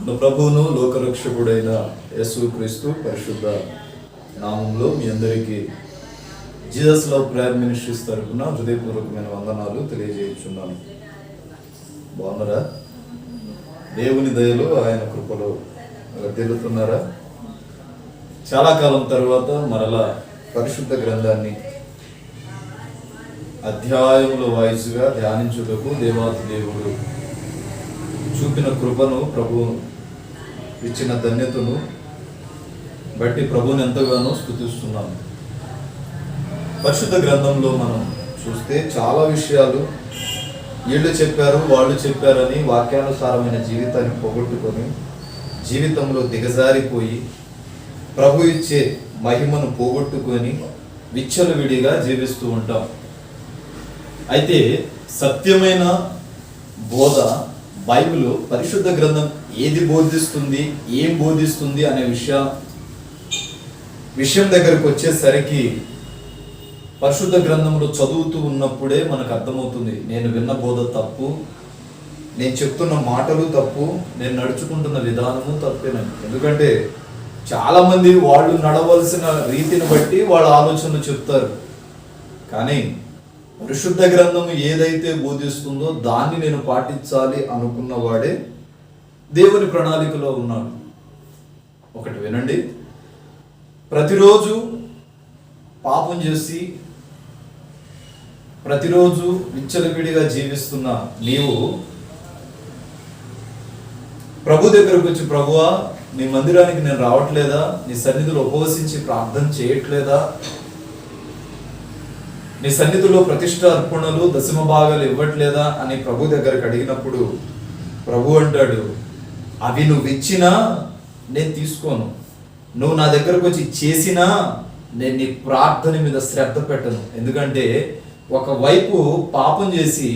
మన ప్రభువును లోకరక్షకుడైన యేసుక్రీస్తు పరిశుద్ధ నామంలో మీ అందరికీ జీసస్ లవ్ ప్రేయర్ మినిస్ట్రీస్ తరపున హృదయపూర్వకమైన వందనాలు తెలియజేయుచున్నాను. బాగున్నారా? దేవుని దయలో ఆయన కృపలో తెలుతున్నారా? చాలా కాలం తర్వాత మరలా పరిశుద్ధ గ్రంథాన్ని అధ్యాయముల వాయిస్గా ధ్యానించుటకు దేవాతి దేవుడు చూపిన కృపను, ప్రభు ఇచ్చిన ధన్యతను బట్టి ప్రభుని ఎంతగానో స్తుతిస్తున్నాను. పరిశుద్ధ గ్రంథంలో మనం చూస్తే చాలా విషయాలు వీళ్ళు చెప్పారు వాళ్ళు చెప్పారని వాక్యానుసారమైన జీవితాన్ని పోగొట్టుకొని జీవితంలో దిగజారిపోయి ప్రభు ఇచ్చే మహిమను పోగొట్టుకొని విచ్చలవిడిగా జీవిస్తూ ఉంటాం. అయితే సత్యమైన బోధ బైబిల్ పరిశుద్ధ గ్రంథం ఏది బోధిస్తుంది, ఏం బోధిస్తుంది అనే విషయం దగ్గరకు వచ్చేసరికి పరిశుద్ధ గ్రంథంలో చదువుతూ ఉన్నప్పుడే మనకు అర్థమవుతుంది, నేను విన్న బోధ తప్పు, నేను చెప్తున్న మాటలు తప్పు, నేను నడుచుకుంటున్న విధానము తప్పేనని. ఎందుకంటే చాలామంది వాళ్ళు నడవలసిన రీతిని బట్టి వాళ్ళ ఆలోచనలు చెప్తారు, కానీ పరిశుద్ధ గ్రంథం ఏదైతే బోధిస్తుందో దాన్ని నేను పాటించాలి అనుకున్న వాడే దేవుని ప్రణాళికలో ఉన్నాడు. ఒకటి వినండి, ప్రతిరోజు పాపం చేసి ప్రతిరోజు విచ్చలవిడిగా జీవిస్తున్న నీవు ప్రభు దగ్గరకు వచ్చి, ప్రభువా నీ మందిరానికి నేను రావట్లేదా, నీ సన్నిధిలో ఉపవసించి ప్రార్థన చేయట్లేదా, నీ సన్నిధిలో ప్రతిష్ట అర్పణలు దశమ భాగాలు ఇవ్వట్లేదా అని ప్రభు దగ్గరకు అడిగినప్పుడు ప్రభు అంటాడు, అవి నువ్వు ఇచ్చినా నేను తీసుకోను, నువ్వు నా దగ్గరకు వచ్చి చేసినా నేను నీ ప్రార్థన మీద శ్రద్ధ పెట్టను. ఎందుకంటే ఒకవైపు పాపం చేసి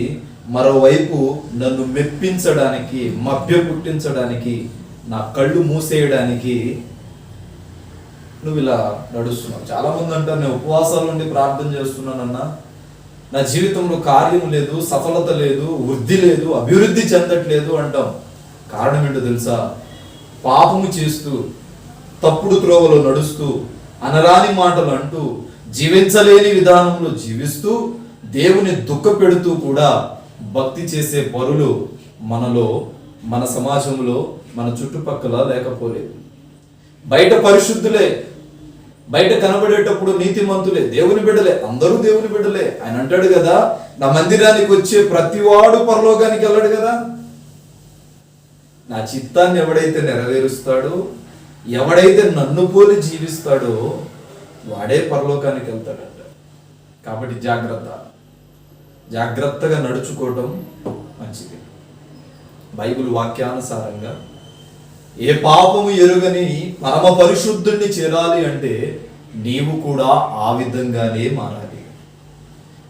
మరోవైపు నన్ను మెప్పించడానికి, మభ్య పుట్టించడానికి, నా కళ్ళు మూసేయడానికి నువ్వు ఇలా నడుస్తున్నావు. చాలామంది అంటారు, నేను ఉపవాసాల నుండి ప్రార్థన చేస్తున్నానన్నా నా జీవితంలో కార్యం లేదు, సఫలత లేదు, వృద్ధి లేదు, అభివృద్ధి చెందట్లేదు అంటాం. కారణం ఏంటో తెలుసా? పాపము చేస్తూ, తప్పుడు త్రోవలో నడుస్తూ, అనరాని మాటలు అంటూ, జీవించలేని విధానంలో జీవిస్తూ, దేవుని దుఃఖ పెడుతూ కూడా భక్తి చేసే పరులు మనలో, మన సమాజంలో, మన చుట్టుపక్కల లేకపోలేదు. బయట పరిశుద్ధులే, బయట కనబడేటప్పుడు నీతిమంతులే, దేవుని బిడ్డలే, అందరూ దేవుని బిడ్డలే. ఆయన అంటాడు కదా, నా మందిరానికి వచ్చే ప్రతివాడు పరలోకానికి వెళ్ళాడు కదా. నా చిత్తాన్ని ఎవడైతే నెరవేరుస్తాడో, ఎవడైతే నన్ను పోలి జీవిస్తాడో వాడే పరలోకానికి వెళ్తాడంట. కాబట్టి జాగ్రత్తగా నడుచుకోవటం మంచిది. బైబిల్ వాక్యానుసారంగా ఏ పాపము ఎరుగని పరమ పరిశుద్ధుణ్ణి చేరాలి అంటే నీవు కూడా ఆ విధంగానే మారాలి.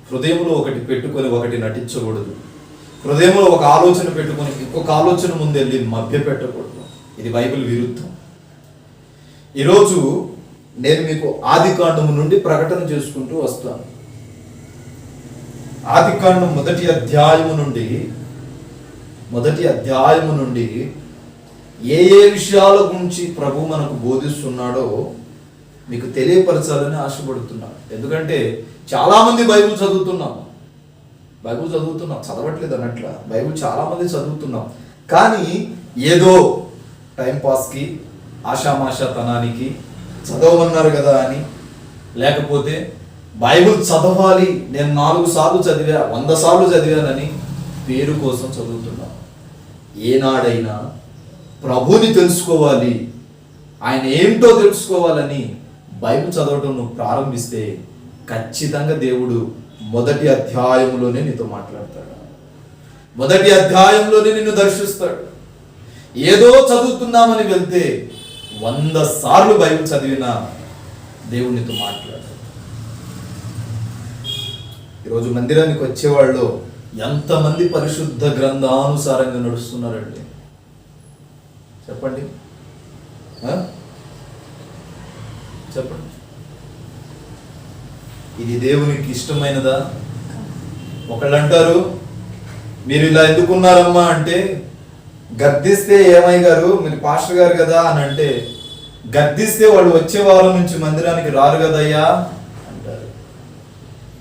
హృదయంలో ఒకటి పెట్టుకొని ఒకటి నటించకూడదు. హృదయంలో ఒక ఆలోచన పెట్టుకొని ఇంకొక ఆలోచన ముందెళ్ళి మభ్య పెట్టకూడదు. ఇది బైబిల్ విరుద్ధం. ఈరోజు నేను మీకు ఆదికాండము నుండి ప్రకటన చేసుకుంటూ వస్తాను. ఆదికాండం మొదటి అధ్యాయము నుండి ఏ విషయాల గురించి ప్రభు మనకు బోధిస్తున్నాడో మీకు తెలియపరచాలని ఆశపడుతున్నాను. ఎందుకంటే చాలామంది బైబిల్ చదువుతున్నాం, చదవట్లేదు అన్నట్ల బైబిల్ చాలామంది చదువుతున్నాం, కానీ ఏదో టైంపాస్కి, ఆషామాషాతనానికి చదవమన్నారు కదా అని, లేకపోతే బైబిల్ చదవాలి, నేను 4 సార్లు చదివా, 100 సార్లు చదివానని పేరు కోసం చదువుతున్నాం. ఏనాడైనా ప్రభుని తెలుసుకోవాలి, ఆయన ఏమిటో తెలుసుకోవాలని బైబిల్ చదవటం నువ్వు ప్రారంభిస్తే ఖచ్చితంగా దేవుడు మొదటి అధ్యాయంలోనే నీతో మాట్లాడతాడు, మొదటి అధ్యాయంలోనే నిన్ను దర్శిస్తాడు. ఏదో చదువుతున్నామని వెళ్తే 100 సార్లు బైబిల్ చదివినా దేవుడు నీతో మాట్లాడతాడు. ఈరోజు మందిరానికి వచ్చేవాళ్ళు ఎంతమంది పరిశుద్ధ గ్రంథానుసారంగా నడుస్తున్నారండి? చెప్పండి. ఇది దేవునికి ఇష్టమైనదా? ఒకళ్ళు అంటారు, మీరు ఇలా ఎందుకున్నారమ్మా అంటే గద్దిస్తే ఏమై గారు మీరు పాస్టర్ గారు కదా అని అంటే, గద్దిస్తే వాళ్ళు వచ్చే వారం నుంచి మందిరానికి రారు కదయ్యా అంటారు.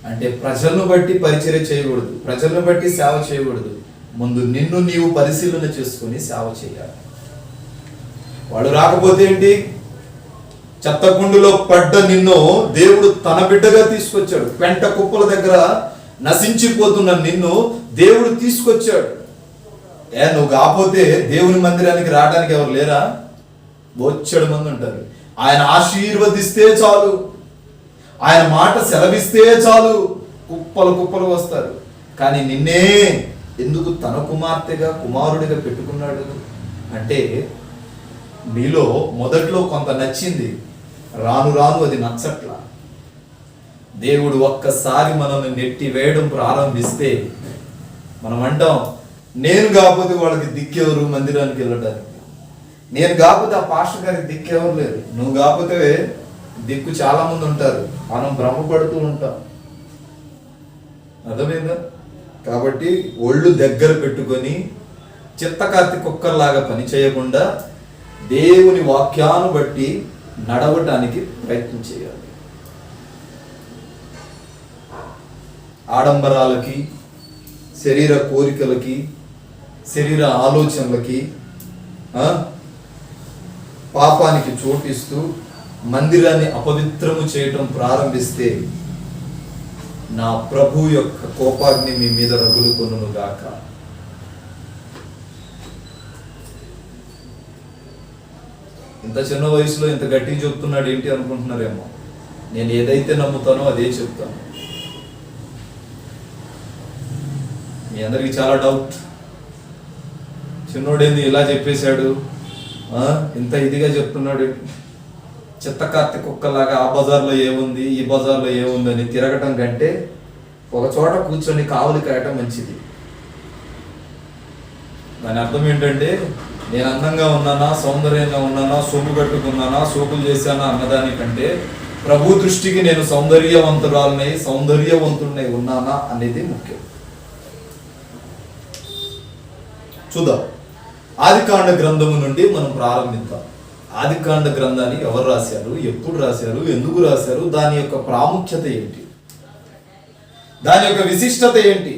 అంటే ప్రజలను బట్టి పరిచర్య చేయకూడదు, ప్రజలను బట్టి సేవ చేయకూడదు. ముందు నిన్ను నీవు పరిశీలన చేసుకుని సేవ చేయాలి. వాళ్ళు రాకపోతే ఏంటి? చెత్తకుండులో పడ్డ నిన్ను దేవుడు తన బిడ్డగా తీసుకొచ్చాడు. పెంట కుప్పల దగ్గర నశించిపోతున్న నిన్ను దేవుడు తీసుకొచ్చాడు. నువ్వు కాకపోతే దేవుని మందిరానికి రావడానికి ఎవరు లేరా? బొచ్చెడు మంది ఉంటారు. ఆయన ఆశీర్వదిస్తే చాలు, ఆయన మాట సెలవిస్తే చాలు, కుప్పలు కుప్పలు వస్తారు. కానీ నిన్నే ఎందుకు తన కుమార్తెగా కుమారుడిగా పెట్టుకున్నాడు అంటే, నీలో మొదట్లో కొంత నచ్చింది, రాను రాను అది నచ్చట్లా. దేవుడు ఒక్కసారి మనల్ని నెట్టి వేయడం ప్రారంభిస్తే మనం అంటాం, నేను కాకపోతే వాళ్ళకి దిక్కెవరు మందిరానికి వెళ్ళడానికి? నేను కాకపోతే ఆ పాస్టర్ గారికి దిక్కెవరు లేరు. నువ్వు కాకపోతే దిక్కు చాలా మంది ఉంటారు. మనం భ్రమపడుతూ ఉంటాం. అర్థమైందా? కాబట్టి ఒళ్ళు దగ్గర పెట్టుకొని చిత్తకార్తి కుక్కర్లాగా పని చేయకుండా దేవుని వాక్యాన్ని బట్టి నడవటానికి ప్రయత్నం చేయాలి. ఆడంబరాలకి, శరీర కోరికలకి, శరీర ఆలోచనలకి, పాపానికి చోటిస్తూ మందిరాన్ని అపవిత్రము చేయటం ప్రారంభిస్తే నా ప్రభు యొక్క కోపాగ్ని మీ మీద రగులుకొనును గాక. ఇంత చిన్న వయసులో ఇంత గట్టిగా చెప్తున్నాడు ఏంటి అనుకుంటున్నారేమో. నేను ఏదైతే నమ్ముతానో అదే చెప్తాను. మీ అందరికి చాలా డౌట్, చిన్నోడేంది ఇలా చెప్పేశాడు, ఇంత ఇదిగా చెప్తున్నాడు, చిత్తకార్తి కుక్కలాగా ఆ బజార్లో ఏముంది ఈ బజార్లో ఏముంది అని తిరగటం కంటే ఒక చోట కూర్చొని కావలి కాయటం మంచిది. దాని అర్థం ఏంటంటే, నేను అందంగా ఉన్నానా, సౌందర్యంగా ఉన్నానా, సోపు కట్టుకున్నానా, సోపులు చేశానా అన్నదానికంటే ప్రభు దృష్టికి నేను సౌందర్యవంతుడినై ఉన్నానా అనేది ముఖ్యం. చూద్దాం. ఆదికాండ గ్రంథము నుండి మనం ప్రారంభిద్దాం. ఆదికాండ గ్రంథాన్ని ఎవరు రాశారు, ఎప్పుడు రాశారు, ఎందుకు రాశారు, దాని యొక్క ప్రాముఖ్యత ఏంటి, దాని యొక్క విశిష్టత ఏంటి,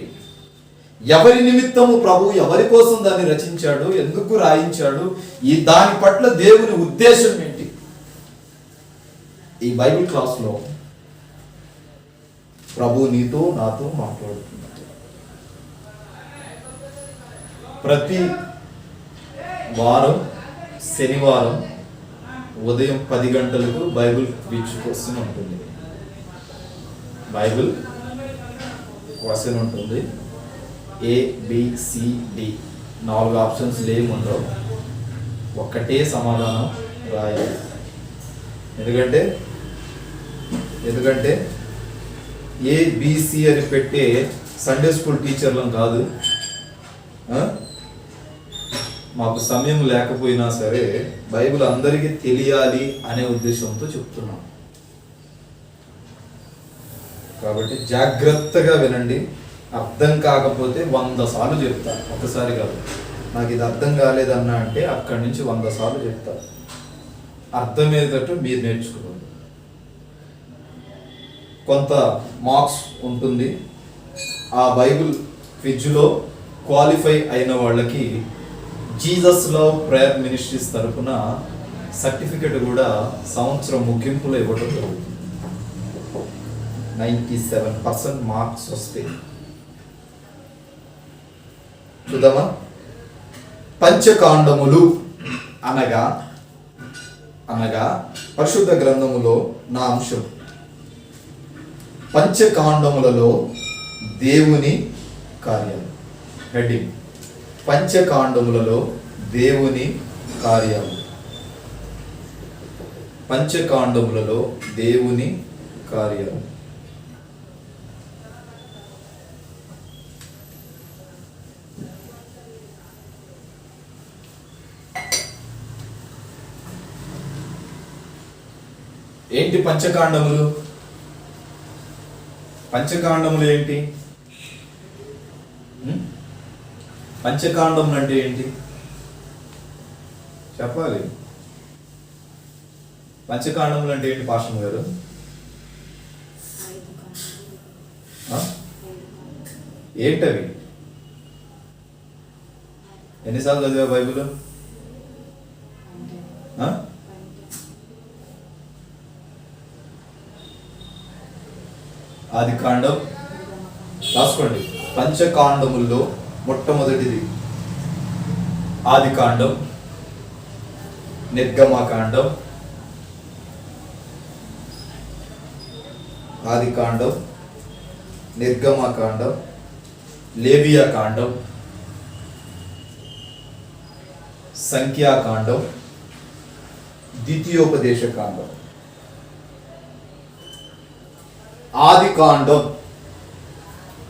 ఎవరి నిమిత్తము ప్రభు ఎవరి కోసం దాన్ని రచించాడు, ఎందుకు రాయించాడు, దాని పట్ల దేవుని ఉద్దేశం ఏంటి, ఈ బైబిల్ క్లాస్లో ప్రభు నీతో నాతో మాట్లాడుతున్నాడు. ప్రతి వారం శనివారం ఉదయం 10 గంటలకు బైబిల్ క్విజ్ క్వశ్చన్ ఉంటుంది. బైబిల్ క్వశ్చన్ ఉంటుంది. ABCD 4 ఆప్షన్స్ ఏముండవు, ఒక్కటే సమాధానం రాయాలి. ఎందుకంటే ABC అని పెట్టే సండే స్కూల్ టీచర్లను కాదు. మాకు సమయం లేకపోయినా సరే బైబిల్ అందరికీ తెలియాలి అనే ఉద్దేశంతో చెప్తున్నాం. కాబట్టి జాగ్రత్తగా వినండి. అర్థం కాకపోతే 100 సార్లు చెప్తాను, ఒకసారి కాదు. నాకు ఇది అర్థం కాలేదన్నా అంటే అక్కడి నుంచి 100 సార్లు చెప్తాను. అర్థమయ్యేటట్టు మీరు నేర్చుకోండి. కొంత మార్క్స్ ఉంటుంది. ఆ బైబిల్ క్విజ్లో క్వాలిఫై అయిన వాళ్ళకి జీసస్ లవ్ ప్రేయర్ మినిస్ట్రీస్ తరఫున సర్టిఫికెట్ కూడా సంవత్సరం ముగింపులో ఇవ్వడం జరుగుతుంది. 97% మార్క్స్ వస్తాయి. చూద్దామా? పంచకాండములు అనగా పరిశుద్ధ గ్రంథములో నా అంశం. పంచకాండములలో దేవుని కార్యాలు. హెడ్డింగ్: పంచకాండములలో దేవుని కార్యాలు. పంచకాండములలో దేవుని కార్యాలు. ఏంటి పంచకాండములు? పంచకాండములు ఏంటి? పంచకాండములు అంటే ఏంటి? చెప్పాలి. పంచకాండములు అంటే ఏంటి పాస్టర్ గారు? ఏంటవి? ఎన్నిసార్లు చదివా బైబిల్? ఆది కాండం రాసుకోండి. పంచకాండముల్లో మొట్టమొదటిది ఆది కాండం, నిర్గమకాండం, ఆది కాండం, నిర్గమకాండం, లేవియాకాండం, సంఖ్యాకాండం, ద్వితీయోపదేశ కాండం. ఆది కాండం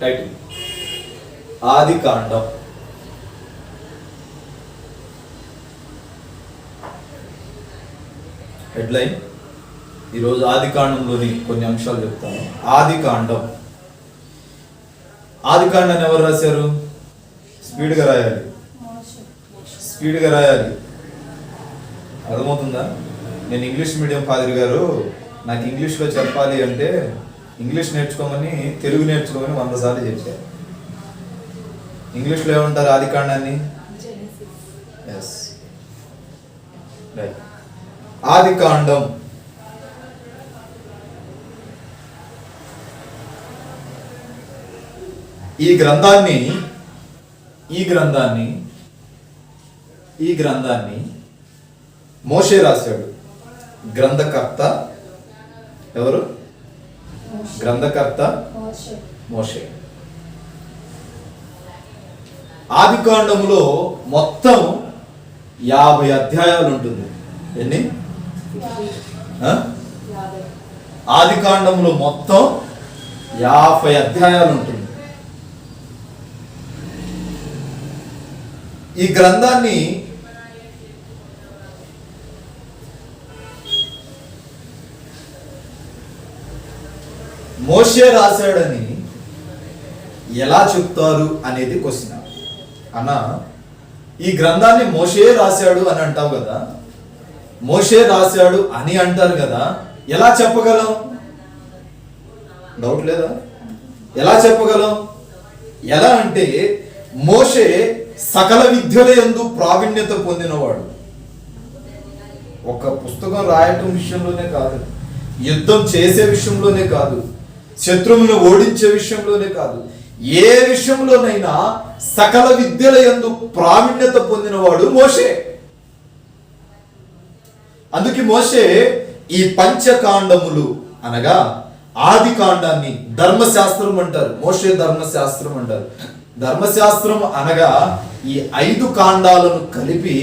టైటిల్ ఆది కాండం. హెడ్లైన్ ఈరోజు ఆది కాండంలోని కొన్ని అంశాలు చెప్తాను. ఆది కాండం. ఆది కాండాన్ని ఎవరు రాశారు? స్పీడ్గా రాయాలి, స్పీడ్గా రాయాలి. అర్థమవుతుందా? నేను ఇంగ్లీష్ మీడియం ఫాదర్ గారు, నాకు ఇంగ్లీష్లో చెప్పాలి అంటే ఇంగ్లీష్ నేర్చుకోమని తెలుగు నేర్చుకోమని 100 సార్లు చెప్పారు. ఇంగ్లీష్లో ఏమంటారు ఆది కాండాన్ని? Yes, right. ఆది కాండం ఈ గ్రంథాన్ని మోషే రాశాడు. గ్రంథకర్త ఎవరు? గ్రంథకర్త మోషే. ఆది కాండములో మొత్తం 50 అధ్యాయాలు ఉంటుంది. ఎన్ని? ఆది కాండములో మొత్తం 50 అధ్యాయాలు ఉంటుంది. ఈ గ్రంథాన్ని మోషే రాశాడని ఎలా చెప్తారు అనేది క్వశ్చన్. అన్న, ఈ గ్రంథాన్ని మోషే రాశాడు అని అంటావు కదా, మోషే రాశాడు అని అంటారు కదా, ఎలా చెప్పగలం? డౌట్ లేదా? ఎలా చెప్పగలం? ఎలా అంటే మోషే సకల విద్యల యందు ప్రావీణ్యత పొందినవాడు. ఒక పుస్తకం రాయటం విషయంలోనే కాదు, యుద్ధం చేసే విషయంలోనే కాదు, శత్రువులను ఓడించే విషయంలోనే కాదు, ఏ విషయంలోనైనా సకల విద్యల యందు ప్రావీణ్యత పొందినవాడు మోషే. అందుకే మోషే ఈ పంచకాండములు అనగా ఆది కాండాన్ని ధర్మశాస్త్రం అంటారు. మోషే ధర్మశాస్త్రం అంటారు. ధర్మశాస్త్రం అనగా ఈ 5 కాండాలను కలిపి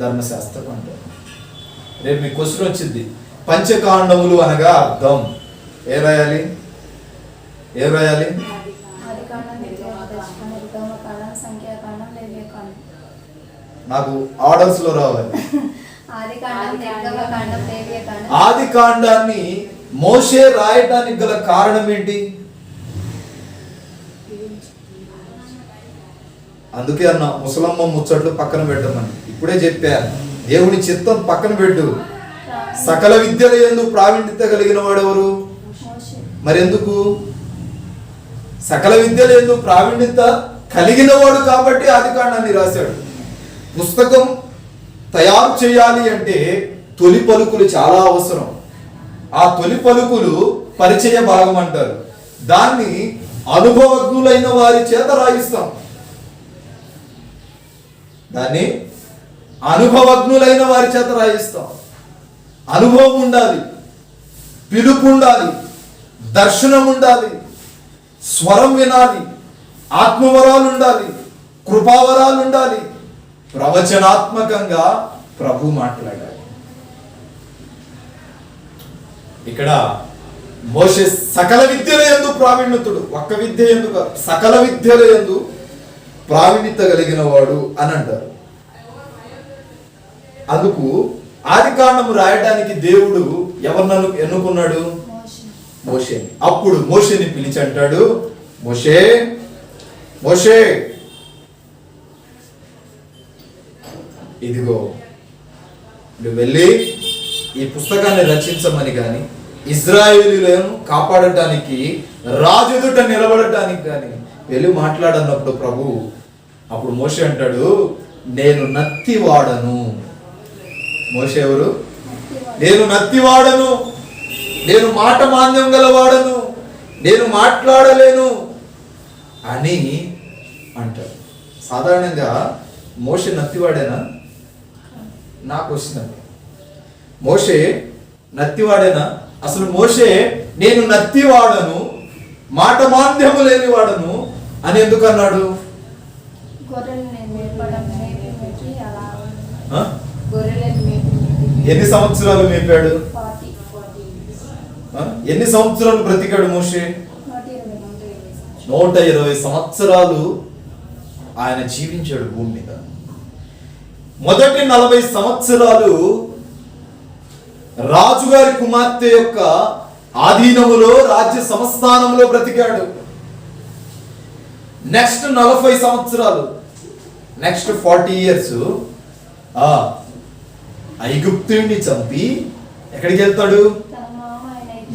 ధర్మశాస్త్రం అంటారు. రేపు మీ క్వశ్చన్ వచ్చింది, పంచకాండములు అనగా అర్థం ఏం రాయాలి? ఏం రాయాలి? నాకు ఆర్డర్స్ లో రావాలి. ఆది కాండాన్ని మోషే రాయడానికి గల కారణం ఏంటి? అందుకే అన్న ముసలమ్మ ముచ్చట్లు పక్కన పెట్టమని ఇప్పుడే చెప్పాను. దేవుని చిత్తం పక్కన పెట్టు. సకల విద్యల యందు ప్రావీణ్యత కలిగిన వాడు ఎవరు? మరెందుకు? సకల విద్యల యందు ప్రావీణ్యత కలిగిన వాడు కాబట్టి ఆది కాండాన్ని రాశాడు. పుస్తకం తయారు చేయాలి అంటే తొలి పలుకులు చాలా అవసరం. ఆ తొలి పలుకులు పరిచయ భాగం అంటారు. దాన్ని అనుభవజ్ఞులైన వారి చేత రాయిస్తాం. దాన్ని అనుభవజ్ఞులైన వారి చేత రాయిస్తాం. అనుభవం ఉండాలి, పిలుపు ఉండాలి, దర్శనం ఉండాలి, స్వరం వినాలి, ఆత్మవరాలు ఉండాలి, కృపావరాలు ఉండాలి, ప్రవచనాత్మకంగా ప్రభు మాట్లాడాలి. ఇక్కడ మోషే సకల విద్యల యందు ప్రావీణ్యతుడు, ఒక్క విద్య యందు సకల విద్యల యందు ప్రావీణ్యత కలిగిన వాడు అని అంటారు. అందుకు ఆది కాండము రాయడానికి దేవుడు ఎవరినను ఎన్నుకున్నాడు? మోషేని. అప్పుడు మోషేని పిలిచి అంటాడు, మోషే మోషే, ఇదిగో నువ్వు వెళ్ళి ఈ పుస్తకాన్ని రచించమని కానీ ఇజ్రాయేలీలను కాపాడటానికి రాజు ఎదుట నిలబడటానికి కానీ వెళ్ళి మాట్లాడన్నప్పుడు ప్రభు అప్పుడు మోషే అంటాడు, నేను నత్తివాడను. మోషే ఎవరు? నేను నత్తివాడను, నేను మాట మాంద్యం గలవాడను, నేను మాట్లాడలేను అని అంటాడు. సాధారణంగా మోషే నత్తివాడేనా? నాకు వచ్చిందండి, మోషే నత్తివాడేనా? అసలు మోషే నేను నత్తివాడను, మాట మాంద్యము లేనివాడను అని ఎందుకు అన్నాడు? ఎన్ని సంవత్సరాలు మేపాడు? ఎన్ని సంవత్సరాలు బ్రతికాడు మోషే? 120 సంవత్సరాలు ఆయన జీవించాడు భూమి మీద. మొదటి 40 సంవత్సరాలు రాజుగారి కుమార్తె యొక్క ఆధీనములో రాజ్య సంస్థానంలో బ్రతికాడు. నెక్స్ట్ 40 సంవత్సరాలు, నెక్స్ట్ 40 ఇయర్స్ ఐగుప్తుని చంపి ఎక్కడికి వెళ్తాడు?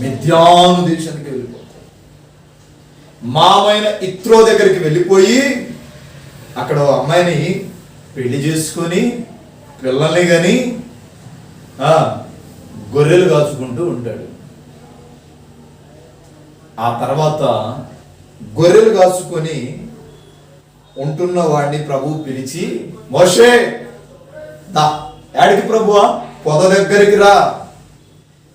మిద్యాను దేశానికి వెళ్ళిపోతాడు. మామైన ఇత్రో దగ్గరికి వెళ్ళిపోయి అక్కడ అమ్మాయిని పెళ్లి చేసుకొని పిల్లల్ని కానీ గొర్రెలు కాచుకుంటూ ఉంటాడు. ఆ తర్వాత గొర్రెలు కాచుకొని ఉంటున్న వాడిని ప్రభువు పిలిచి, మోషే దా, యాడికి ప్రభువా? పొద దగ్గరికి రా.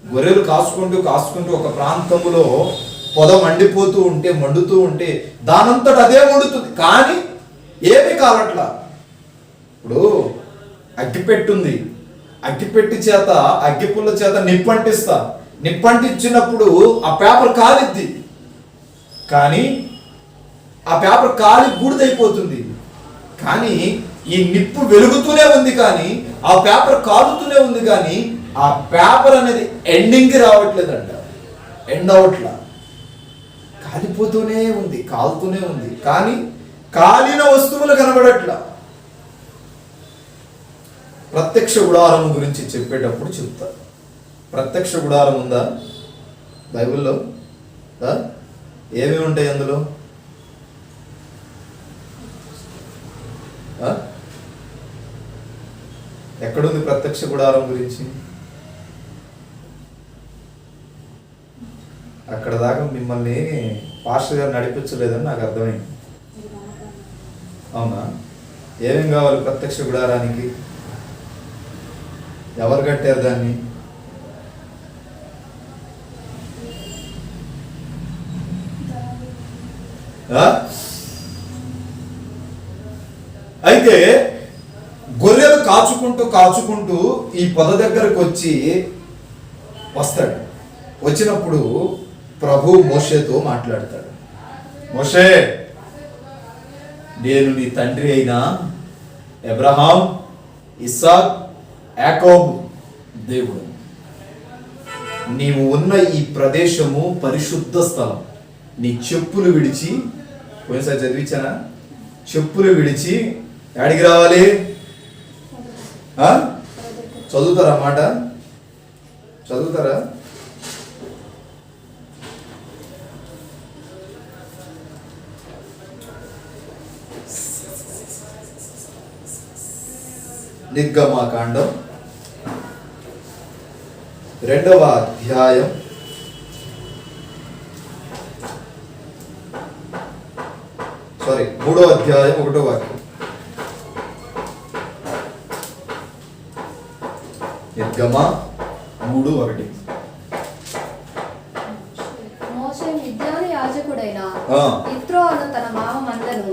గొర్రెలు కాసుకుంటూ ఒక ప్రాంతంలో పొద మండుతూ ఉంటే దానంతట అదే మండుతుంది, కానీ ఏమీ కావట్లా. ఇప్పుడు అగ్గిపెట్టుంది, అగ్గిపెట్టి చేత అగ్గిపుల్ల చేత నిప్పంటిచ్చినప్పుడు ఆ పేపర్ కాలిద్ది, కానీ ఆ పేపర్ కాలి బూడిదైపోతుంది. కానీ ఈ నిప్పు వెలుగుతూనే ఉంది, కానీ ఆ పేపర్ కాలుతూనే ఉంది, కానీ ఆ పేపర్ అనేది ఎండింగ్కి రావట్లేదంట, ఎండ్ అవట్లా, కాలిపోతూనే ఉంది, కాలుతూనే ఉంది, కానీ కాలిన వస్తువులు కనబడట్లా. ప్రత్యక్ష గుడారం గురించి చెప్పేటప్పుడు చెప్తారు. ప్రత్యక్ష గుడారం ఉందా బైబిల్లో? ఏమేమి ఉంటాయి అందులో? ఎక్కడుంది ప్రత్యక్ష గుడారం గురించి? అక్కడ దాకా మిమ్మల్ని పాస్టర్ గారు నడిపించలేదని నాకు అర్థమైంది. అవునా? ఏమేం కావాలి ప్రత్యక్ష గుడారానికి? ఎవరు కట్టారు దాన్ని? అయితే గొర్రెలు కాచుకుంటూ ఈ పొద దగ్గరకు వస్తాడు. వచ్చినప్పుడు ప్రభు మోషేతో మాట్లాడతాడు. మోషే, నేను నీ తండ్రి అయిన అబ్రహాం, ఇస్సాక్, యాకోబు దేవుడు. నీవు ఉన్న ఈ ప్రదేశము పరిశుద్ధ స్థలం. నీ చెప్పులు విడిచి, పోయినసారి చదివించానా? చెప్పులు విడిచి ఎక్కడికి రావాలి? చదువుతారా మాట? చదువుతారా? నిర్గమకాండం 2వ అధ్యాయం 3వ అధ్యాయం 1వ వాక్యం. నిర్గమ 3:1. మోషే మిద్యాను యాజకుడైన యిత్రో అను తన మామ మందను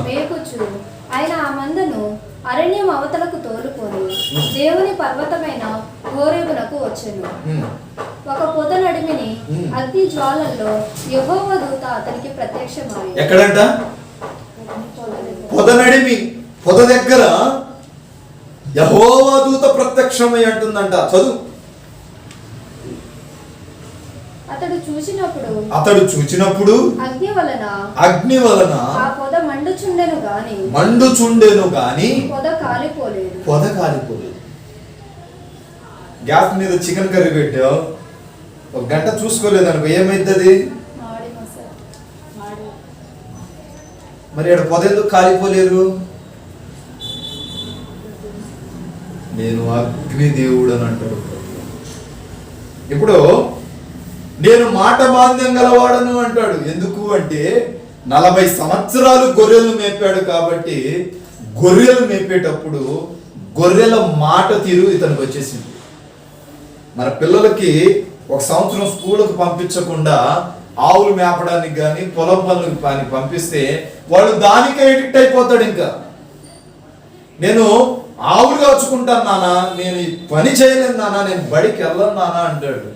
మేపుచు ఆయన ఆ మందను అరణ్యం అవతలకు తోలుకొని దేవుని పర్వతమైన హోరేబునకు వచ్చెను. ఒక పొద నడిమిని అగ్ని జ్వాలల్లో యెహోవా దూత అతనికి ప్రత్యక్షమాయెను. ఎక్కడంట? పొద నడిమి, పొద దగ్గర యెహోవా దూత ప్రత్యక్షమై అంటుందంట. చదువు. అతడు చూచినప్పుడు అగ్ని వలన ఆ పొద మండుచుండెను గాని పొద కాలిపోలేదు. గ్యాస్ మీద చికెన్ కర్రీ పెట్టావు, ఒక గంట చూసుకోలేదనుకో ఏమైతుంది? మాడి మసాలా. మరి ఇక్కడ పొదెందుకు కాలిపోలేరు? నేను అగ్నిదేవుడు అని అంటాడు. ఇప్పుడు నేను మాట మాంద్యం గలవాడను అంటాడు. ఎందుకు అంటే 40 సంవత్సరాలు గొర్రెలు మేపాడు కాబట్టి గొర్రెలు మేపేటప్పుడు గొర్రెల మాట తీరు ఇతనికి వచ్చేసింది. మన పిల్లలకి 1 సంవత్సరం స్కూల్కి పంపించకుండా ఆవులు మేపడానికి కానీ పొలం పనులకు కానీ పంపిస్తే వాడు దానికే ఎడిక్ట్ అయిపోతాడు. ఇంకా నేను ఆవులు కాచుకుంటాను నాన్న, నేను ఈ పని చేయలేను నాన్న, నేను బడికి వెళ్ళను నాన్న అంటాడు.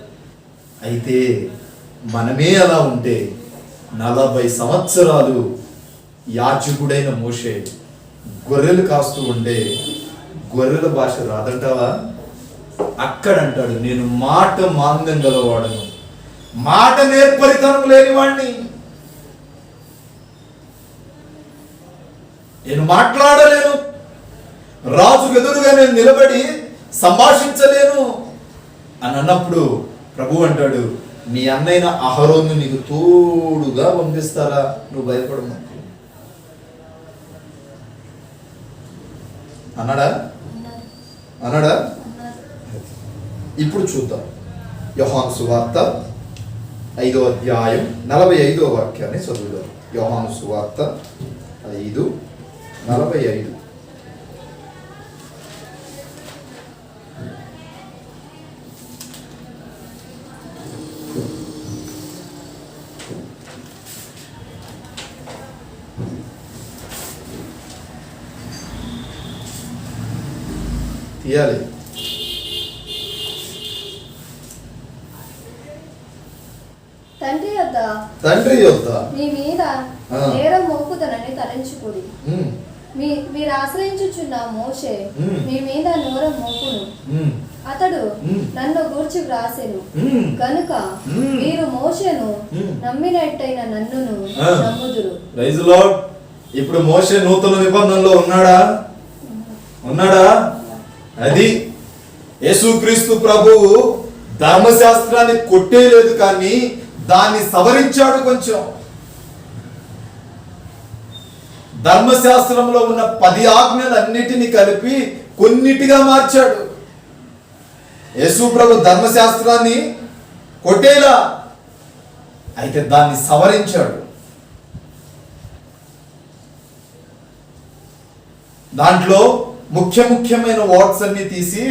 అయితే మనమే అలా ఉంటే 40 సంవత్సరాలు యాజకుడైన మోషే గొర్రెలు కాస్తూ ఉండే గొర్రెల భాష రాదంటావా? అక్కడ అంటాడు, నేను మాట మాంద్యం గలవాడను, మాట నేర్పరితనం లేనివాణ్ణి, నేను మాట్లాడలేను, రాజు ఎదురుగా నేను నిలబడి సంభాషించలేను అని అన్నప్పుడు ప్రభు అంటాడు, నీ అన్నైన అహరోను నీకు తోడుగా పంపిస్తారా, నువ్వు భయపడము అన్నాడా? అన్నాడా? ఇప్పుడు చూద్దాం. యోహాను సువార్త 5వ అధ్యాయం 45వ వాక్యాన్ని చదువుదాం. యోహాను సువార్త 5:45. తీయాలి. తండ్రి యొద్ద మీ మీద నేరం మోపుదనని తలంచుకుడి. మీరు ఆశ్రయించుచున్న మోషే మీ మీద నేరం మోపును, అతడు నన్ను గూర్చి వ్రాసెను గనుక మీరు మోషేను నమ్మినట్టయిన నన్నును నమ్ముదురు. Praise lord. ఇప్పుడు మోషే నూతన నిబంధనలో ఉన్నాడా? ఉన్నాడా? అది యేసుక్రీస్తు ప్రభువు ధర్మశాస్త్రాన్ని కొట్టేయలేదు, కానీ దాన్ని సవరించాడు. కొంచెం ధర్మశాస్త్రంలో ఉన్న 10 ఆజ్ఞలన్నిటినీ కలిపి కొన్నిటిగా మార్చాడు. యేసు ప్రభు ధర్మశాస్త్రాన్ని కొట్టేలా, అయితే దాన్ని సవరించాడు. దాంట్లో ముఖ్యమైన వర్డ్స్ అన్ని తీసి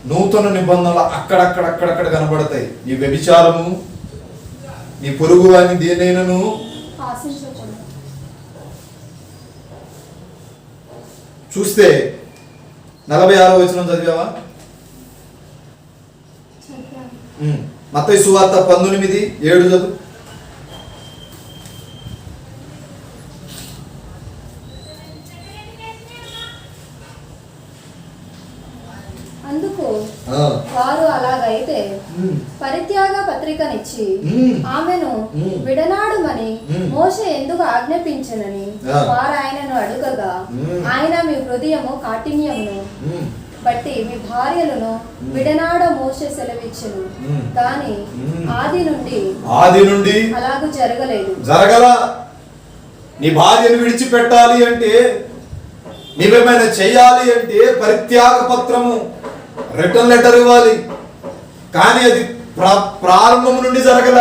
నూతన నిబంధనలు అక్కడక్కడ కనబడతాయి. నీ వ్యభిచారము, నీ పొరుగు అని దేనైనను చూస్తే 46వ వచనం చదివావా? మత్తయి సువార్త 19:7 చదువు. అందుకు వారు అలాగైతే పరిత్యాగ పత్రికనిచ్చి ఆమెను విడనాడుమని మోషే ఎందుకు ఆజ్ఞాపించనని వారు ఆయనను అడుగగా, ఆయన మీ హృదయము కాఠిన్యమును బట్టి మీ భార్యలను విడనాడ మోషే సెలవిచ్చెను, కానీ ఆది నుండి అలాగూ జరగల. నీ భార్యను విడిచిపెట్టాలి అంటే, నీవేమైనా చెయ్యాలి అంటే పరిత్యాగ పత్రము, రిటర్న్ లెటర్ ఇవ్వాలి. కానీ అది ప్రారంభం నుండి జరగల.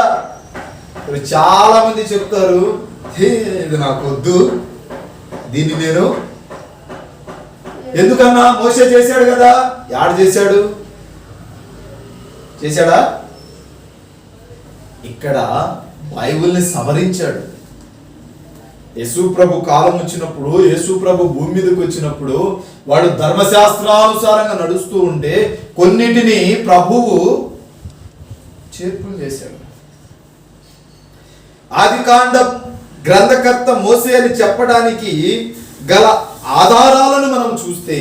చాలా మంది చెప్తారు, ఇది నాకు వద్దు, దీన్ని నేను ఎందుకన్నా, మోషే చేశాడు కదా. యాడ్ చేశాడా? ఇక్కడ బైబిల్ని సవరించాడు. యేసు ప్రభు కాలం వచ్చినప్పుడు, యేసు ప్రభు భూమి మీదకి వచ్చినప్పుడు వాడు ధర్మశాస్త్రానుసారంగా నడుస్తూ ఉంటే కొన్నిటిని ప్రభువు చేర్పులు చేశాడు. ఆదికాండ గ్రంథకర్త మోసే అని చెప్పడానికి గల ఆధారాలను మనం చూస్తే,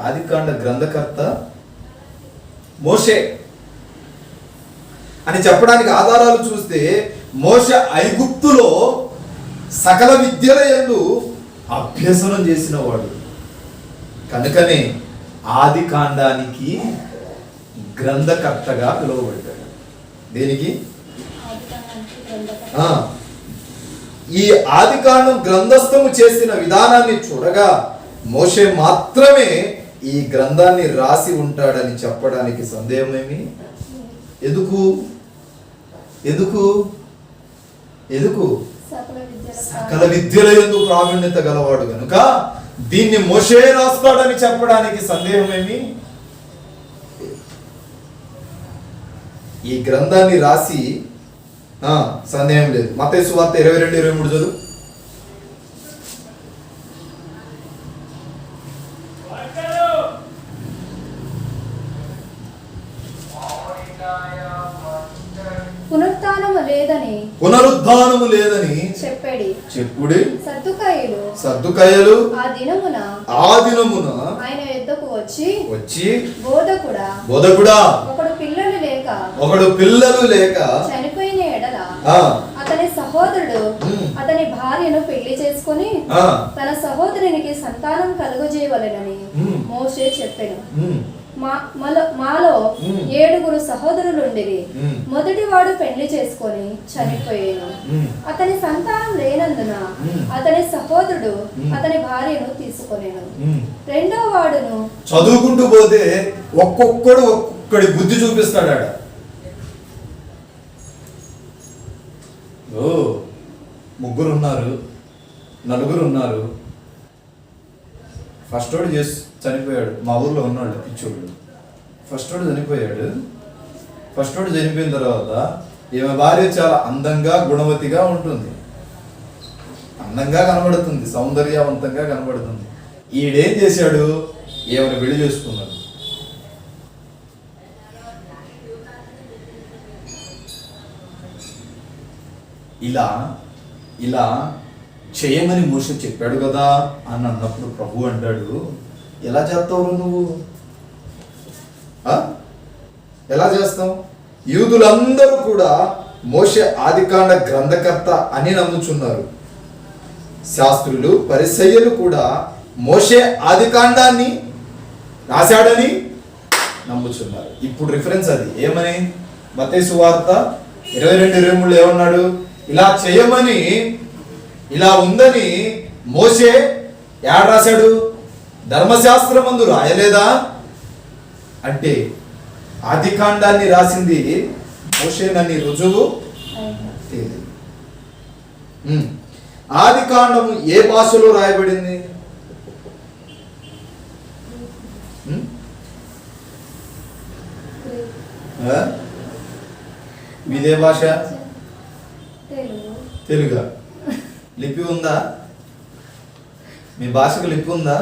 ఆదికాండ గ్రంథకర్త మోషే అని చెప్పడానికి ఆధారాలు చూస్తే, మోషే ఐగుప్తులో సకల విద్యల యందు అభ్యసనం చేసిన వాడు. కనుకనే ఆది కాండానికి గ్రంథకర్తగా పిలువబడ్డాడు. దేనికి? ఈ ఆదికాండం గ్రంథస్థము చేసిన విధానాన్ని చూడగా మోషే మాత్రమే ఈ గ్రంథాన్ని రాసి ఉంటాడని చెప్పడానికి సందేహమేమి? ఎందుకు ఎందుకు ఎందుకు సకల విద్యల యందు ప్రావీణ్యత గలవాడు కనుక దీన్ని మోషే రాస్తాడని చెప్పడానికి సందేహమేమి? ఈ గ్రంథాన్ని రాసి సందేహం లేదు. మత్తయి సువార్త 22-23 చదువు. పునరుద్ధానము లేదని చెప్పుడి. సద్దుకయ్యులు ఆ దినమున ఆయన యొద్దకు వచ్చి బోధకుడా ఒకడు పిల్లలు లేక చనిపోయిన ఎడల అతని సహోదరుడు అతని భార్యను పెళ్లి చేసుకుని తన సహోదరునికి సంతానం కలుగజేయవలెనని మోషే చెప్పెను. మాలో 7 సహోదరులుండిరి. మొదటివాడు పెళ్లి చేసుకొని చనిపోయాను. అతని సంతానం లేనందున అతని సహోదరుడు అతని భార్యను తీసుకొనేను. రెండో వాడును చదువుకుంటూ పోతే ఒక్కొక్కడి బుద్ధి చూపిస్తాడ. ముగ్గురు ఉన్నారు, నలుగురు ఉన్నారు. ఫస్ట్ వాడు చనిపోయాడు. మా ఊర్లో ఉన్నాడు పిచ్చోడు. ఫస్ట్ వాడు చనిపోయాడు. ఫస్ట్ వాడు చనిపోయిన తర్వాత ఈమె భార్య చాలా అందంగా గుణవతిగా ఉంటుంది, అందంగా కనబడుతుంది, సౌందర్యవంతంగా కనబడుతుంది. ఈడేం చేశాడు? ఈమెను పెళ్లి చేసుకున్నాడు. ఇలా చేయమని మోషే చెప్పాడు కదా అని అన్నప్పుడు ప్రభు అంటాడు, ఎలా చేస్తావు నువ్వు? ఎలా చేస్తావు? యూదులందరూ కూడా మోషే ఆదికాండ గ్రంథకర్త అని నమ్ముచున్నారు. శాస్త్రులు పరిసయ్యులు కూడా మోషే ఆదికాండాన్ని రాశాడని నమ్ముచున్నారు. ఇప్పుడు రిఫరెన్స్ అది ఏమని? మత్తయి సువార్త 22-23 ఏమన్నాడు? ఇలా చేయమని, ఇలా ఉందని మోషే యాడ రాశాడు? ధర్మశాస్త్రమందు రాయలేదా అంటే ఆదికాండాన్ని రాసింది మోషేనని రుజువు తెలియదు. ఆదికాండము ఏ భాషలో రాయబడింది? మీదే భాష? తెలుగా? లిపి ఉందా? మీ భాషకు లిపి ఉందా?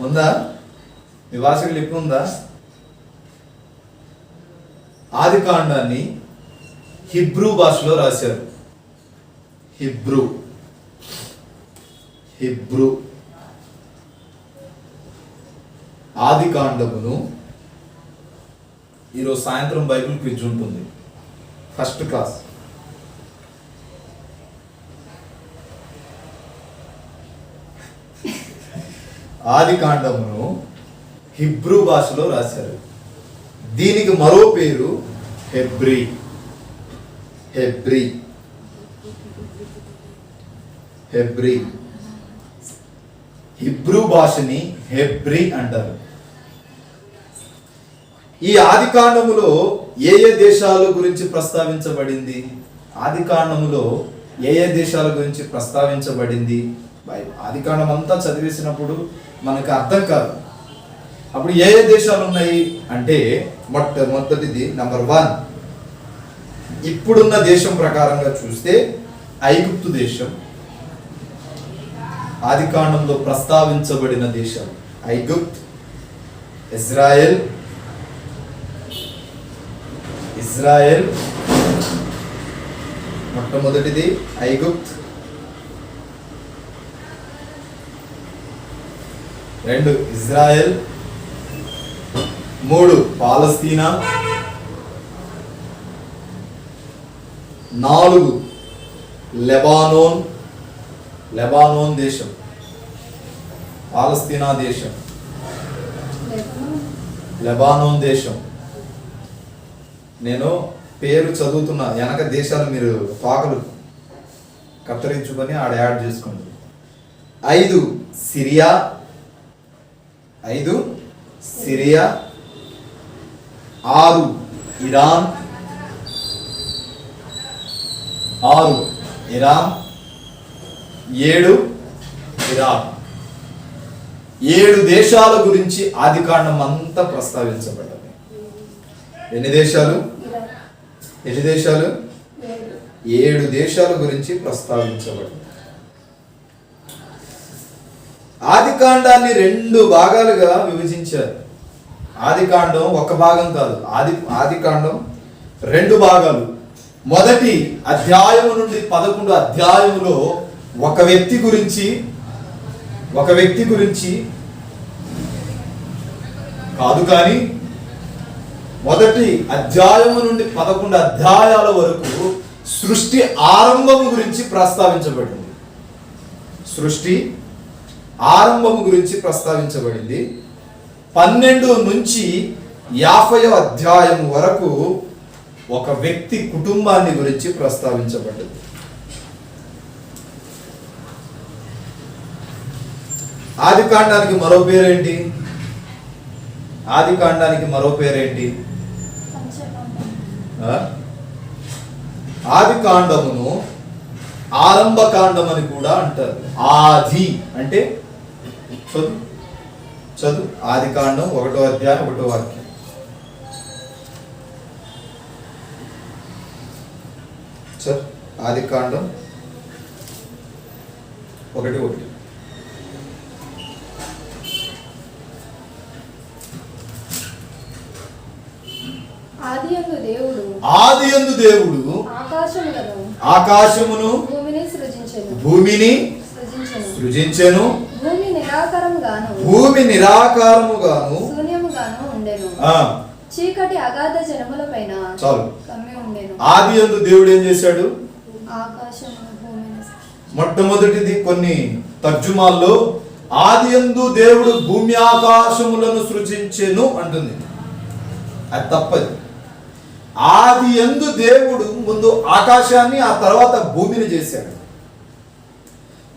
ఉందా? మీ భాషకు లిపి ఉందా? ఆదికాండాన్ని హిబ్రూ భాషలో రాశారు. హిబ్రూ ఆదికాండమును ఈరోజు సాయంత్రం బైబిల్ క్విజ్ ఉంటుంది, ఫస్ట్ క్లాస్. ఆదికాండమును హిబ్రూ భాషలో రాశారు. దీనికి మరో పేరు హెబ్రీ. హిబ్రూ భాషని హెబ్రీ అంటారు. ఈ ఆదికాండములో ఏ దేశాల గురించి ప్రస్తావించబడింది? ఆదికాండములో ఏ దేశాల గురించి ప్రస్తావించబడింది? ఆదికాండం అంతా చదివేసినప్పుడు మనకు అర్థం కాదు. అప్పుడు ఏ దేశాలు ఉన్నాయి అంటే మొదటిది నంబర్ 1 ఇప్పుడున్న దేశం ప్రకారంగా చూస్తే ఐగుప్తు దేశం ఆదికాండంలో ప్రస్తావించబడిన దేశాలు. ఐగుప్త్, ఇజ్రాయెల్ మొట్టమొదటిది ఐగుప్త్, 2 ఇజ్రాయెల్, 3 పాలస్తీనా, 4 లెబానోన్ దేశం, పాలస్తీనా దేశం, లెబానోన్ దేశం. నేను పేరు చదువుతున్నా, వెనక దేశాలు మీరు పాకలు కత్తిరించుకొని ఆడ యాడ్ చేసుకోండి. 5 సిరియా, 6 ఇరాన్, 7 ఇరాన్. 7 దేశాల గురించి ఆదికాండం అంతా ప్రస్తావించబడ్డది. ఎన్ని దేశాలు? 7 దేశాల గురించి ప్రస్తావించబడింది. ఆదికాండాన్ని 2 భాగాలుగా విభజించారు. ఆదికాండం ఒక భాగం కాదు, ఆదికాండం 2 భాగాలు. మొదటి అధ్యాయము నుండి 11 అధ్యాయములో ఒక వ్యక్తి గురించి కాదు, కానీ మొదటి అధ్యాయము నుండి 11 అధ్యాయాల వరకు సృష్టి ఆరంభము గురించి ప్రస్తావించబడింది. సృష్టి ఆరంభము గురించి ప్రస్తావించబడింది. 12 నుంచి 50వ అధ్యాయం వరకు ఒక వ్యక్తి కుటుంబాన్ని గురించి ప్రస్తావించబడింది. ఆదికాండానికి మరో పేరేంటి? ఆదికాండమును ఆరంభకాండం అని కూడా అంటారు. ఆది అంటే చదువు. ఆదికాండం 1వ అధ్యాయం 1వ వాక్యం. ఆదికాండం 1:1. ఆదియందు దేవుడు ఆకాశమును భూమిని సృజించెను. భూమి నిరాకారముగాను ఉండెను. చీకటి అగాధ జనములపైన చాలు. కమ్మి ఉండెను. ఆదియందు దేవుడు ఏం చేశాడు? ఆకాశమును భూమిని. మొట్టమొదటిది కొన్ని తర్జుమాల్లో ఆదియందు దేవుడు భూమి ఆకాశములను సృజించెను అంటుంది. అది తప్పది. ఆదియందు దేవుడు ముందు ఆకాశాన్ని, ఆ తర్వాత భూమిని చేశాడు.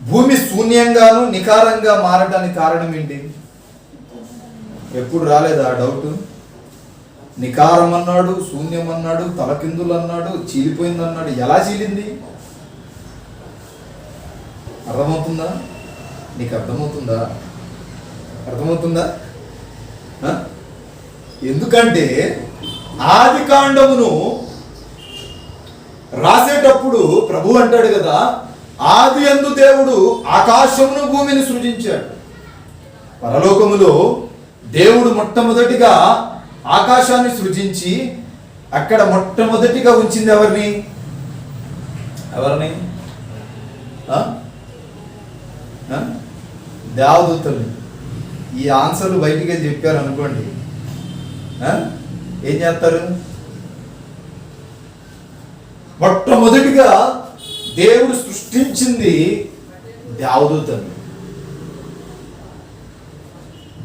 భూమి శూన్యంగాను నికారంగా మారడానికి కారణం ఏంటి? ఎప్పుడు రాలేదా డౌట్? నికారం అన్నాడు, శూన్యం అన్నాడు, తలకిందులు అన్నాడు, చీలిపోయింది అన్నాడు. ఎలా చీలింది? అర్థమవుతుందా? నీకు అర్థమవుతుందా? ఎందుకంటే ఆదికాండమును రాసేటప్పుడు ప్రభు అంటాడు కదా, ఆదియందు దేవుడు ఆకాశమును భూమిని సృజించాడు. పరలోకములో దేవుడు మొట్టమొదటిగా ఆకాశాన్ని సృజించి అక్కడ మొట్టమొదటిగా ఉంచింది ఎవరిని? దేవదూతల్ని. ఈ ఆన్సర్లు బయటికి చెప్పారు అనుకోండి, ఏం చేస్తారు? మొట్టమొదటిగా దేవుడు సృష్టించింది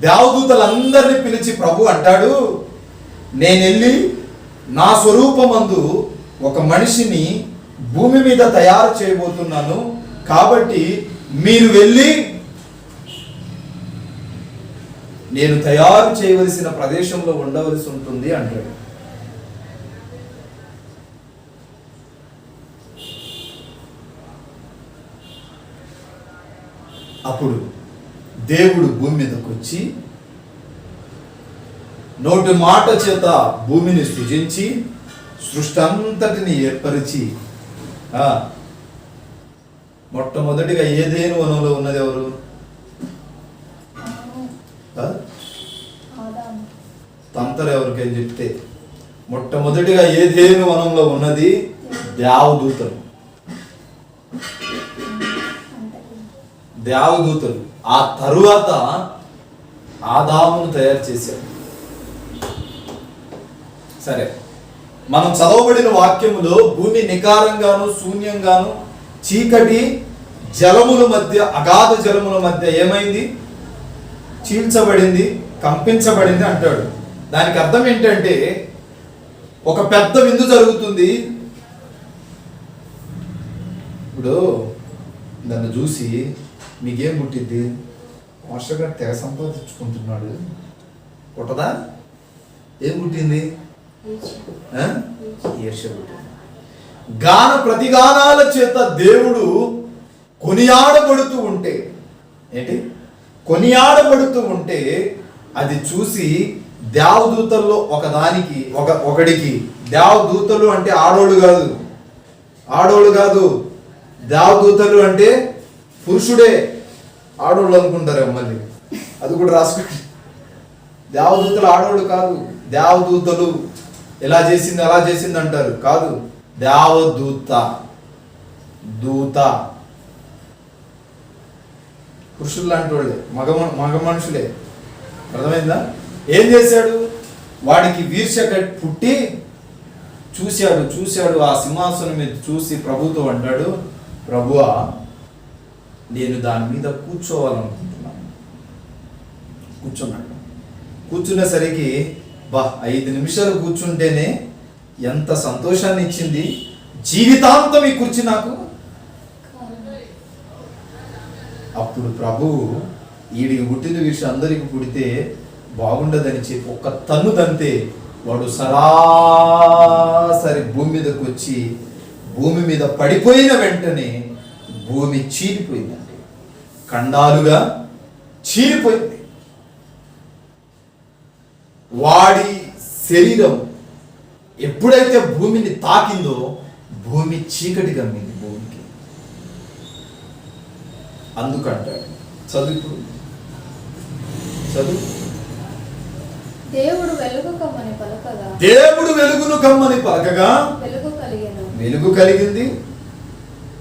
దేవదూతలందరినీ పిలిచి ప్రభు అంటాడు, నేను వెళ్ళి నా స్వరూపమందు ఒక మనిషిని భూమి మీద తయారు చేయబోతున్నాను, కాబట్టి మీరు వెళ్ళి నేను తయారు చేయవలసిన ప్రదేశంలో ఉండవలసి ఉంటుంది అంటాడు. అప్పుడు దేవుడు భూమి మీదకి వచ్చి నోటి మాట చేత భూమిని సృజించి సృష్టి అంతటిని ఏర్పరిచి మొట్టమొదటిగా ఏదేను వనంలో ఉన్నది ఎవరు? తంతరు ఎవరికైనా చెప్తే మొట్టమొదటిగా ఏదేను వనంలో ఉన్నది దేవదూతలు. ఆ తరువాత ఆదామును తయారు చేశాడు. సరే, మనం చదవబడిన వాక్యములో భూమి నికారంగాను శూన్యంగాను చీకటి జలముల మధ్య, అగాధ జలముల మధ్య ఏమైంది? చీల్చబడింది, కంపించబడింది అంటాడు. దానికి అర్థం ఏంటంటే ఒక పెద్ద విందు జరుగుతుంది. ఇప్పుడు నన్ను చూసి మీకేం పుట్టిద్ది? మాస్టర్ గారు తెగ సంపాదించుకుంటున్నాడు పుట్టదా? ఏం పుట్టింది? ఈర్ష్య పుట్టింది. గాన ప్రతిగానాల చేత దేవుడు కొనియాడబడుతూ ఉంటే, ఏంటి కొనియాడబడుతూ ఉంటే అది చూసి దేవదూతల్లో ఒకడికి, దేవదూతలు అంటే ఆడోళ్ళు కాదు, దేవదూతలు అంటే పురుషుడే. ఆడోళ్ళు అనుకుంటారేమో, మళ్ళీ అది కూడా రాసుకోండి. దేవదూతలు ఆడోళ్ళు కాదు, దేవదూతలు. ఎలా చేసింది అలా చేసింది అంటారు, కాదు, దేవదూత, దూత. పురుషులు లాంటి వాళ్ళే, మగ మనుషులే. అర్థమైందా? ఏం చేశాడు? వాడికి ఈర్ష్య పుట్టి చూశాడు ఆ సింహాసనం మీద చూసి ప్రభుతో అంటాడు, ప్రభువా నేను దాని మీద కూర్చోవాలనుకుంటున్నాను. కూర్చునేసరికి 5 నిమిషాలు కూర్చుంటేనే ఎంత సంతోషాన్ని ఇచ్చింది, జీవితాంతం ఈ కుర్చీ నాకు. అప్పుడు ప్రభువు వీడికి పుట్టిన విషయం అందరికి పుడితే బాగుండదని చెప్పి ఒక్క తన్ను తంతే వాడు సరాసరి భూమి మీదకి వచ్చి భూమి మీద పడిపోయిన వెంటనే భూమి చీలిపోయిందండి, ఖండాలుగా చీలిపోయింది. వాడి శరీరం ఎప్పుడైతే భూమిని తాకిందో భూమి చీకటి కమ్మింది భూమికి. అందుకంటాడు, చదువు దేవుడు వెలుగు కమ్మని పలకగా, దేవుడు వెలుగును కమ్మని పలకగా వెలుగు కలిగింది.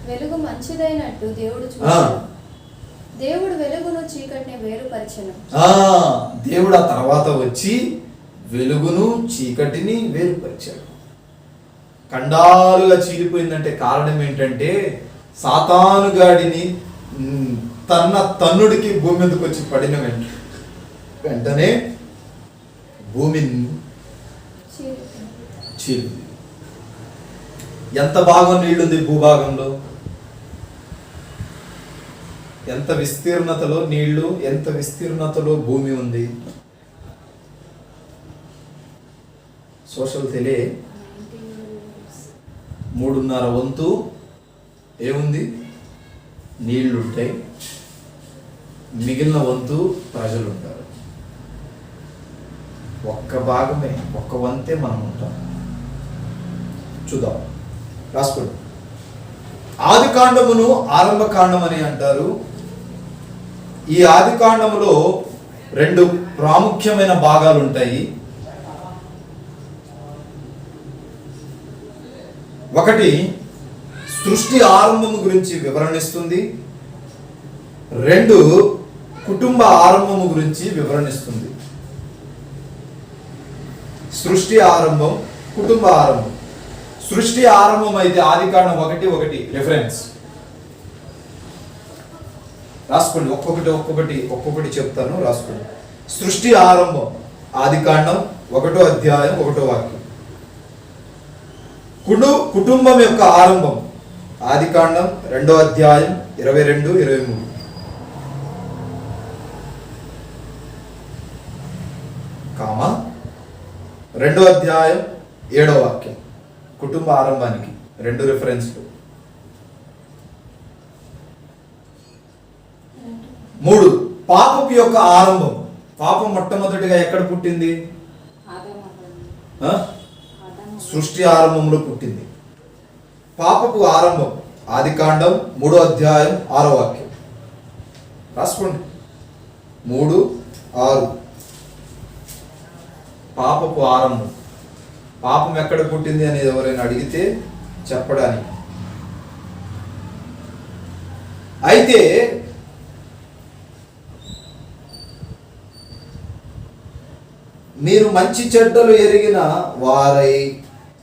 వెలుగు మంచిదైనట్టు దేవుడు చూశాడు. దేవుడు వెలుగును చీకటిని వేరుపరిచెను. దేవుడు ఆ తర్వాత వచ్చి వెలుగును చీకటిని వేరుపరిచాడు. ఖండాలుగా చీలిపోయిందంటే కారణం ఏంటంటే సాతానుగాడిని తన్నుడికి భూమి మీదకి వచ్చి పడిన వెంటనే భూమి చీలింది. ఎంత భాగం నీళ్లుంది భూభాగంలో, ఎంత విస్తీర్ణతలో నీళ్లు, ఎంత విస్తీర్ణతలో భూమి ఉంది. సోషల్ తెలియ 3.5 వంతు ఏముంది? నీళ్లుంటాయి, మిగిలిన వంతు ప్రజలు ఉంటారు. ఒక్క భాగమే, ఒక్క వంతే మనం ఉంటాం. చూద్దాం, రాసుకోండి. ఆది కాండమును ఆరంభ కాండం అని అంటారు. ఈ ఆది కాండములో 2 ప్రాముఖ్యమైన భాగాలు ఉంటాయి. ఒకటి సృష్టి ఆరంభము గురించి వివరణిస్తుంది, 2 కుటుంబ ఆరంభము గురించి వివరణిస్తుంది. సృష్టి ఆరంభం, కుటుంబ ఆరంభం. సృష్టి ఆరంభం అయితే ఆదికాండం 1:1 రిఫరెన్స్ రాసుకోండి. ఒక్కొక్కటి చెప్తాను, రాసుకోండి. సృష్టి ఆరంభం ఆదికాండం 1వ అధ్యాయం 1వ వాక్యం. కుటుంబం యొక్క ఆరంభం ఆదికాండం 2వ అధ్యాయం 22, 23. కామా 2వ అధ్యాయం 7వ వాక్యం. కుటుంబ ఆరంభానికి 2 రిఫరెన్స్లు. 3 పాపపు యొక్క ఆరంభం. పాపం మొట్టమొదటిగా ఎక్కడ పుట్టింది? సృష్టి ఆరంభంలో పుట్టింది. పాపపు ఆరంభం ఆదికాండం 3వ అధ్యాయం 6వ వాక్యం. రాసుకోండి, 3:6. పాపపు ఆరంభం. పాపం ఎక్కడ పుట్టింది అనేది ఎవరైనా అడిగితే చెప్పడానికి. అయితే మీరు మంచి చెడ్డలు ఎరిగిన వారై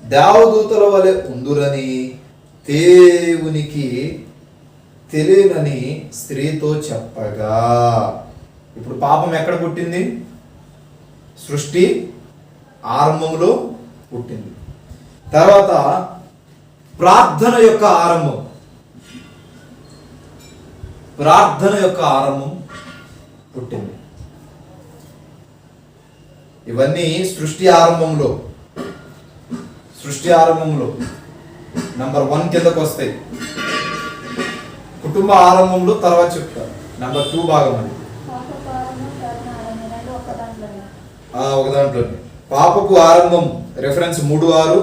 దేవదూతల వలె ఉందురని దేవునికి తెలియనని స్త్రీతో చెప్పగా. ఇప్పుడు పాపం ఎక్కడ పుట్టింది? సృష్టి ఆరంభంలో పుట్టింది. తర్వాత ప్రార్థన యొక్క ఆరంభం. ప్రార్థన యొక్క ఆరంభం పుట్టింది. ఇవన్నీ సృష్టి ఆరంభంలో నంబర్ 1 కిందకు వస్తాయి. కుటుంబ ఆరంభంలో తర్వాత చెప్తారు. నంబర్ 2 భాగం అని ఒక దాంట్లోనే పాపపు ఆరంభం రెఫరెన్స్ 3:6.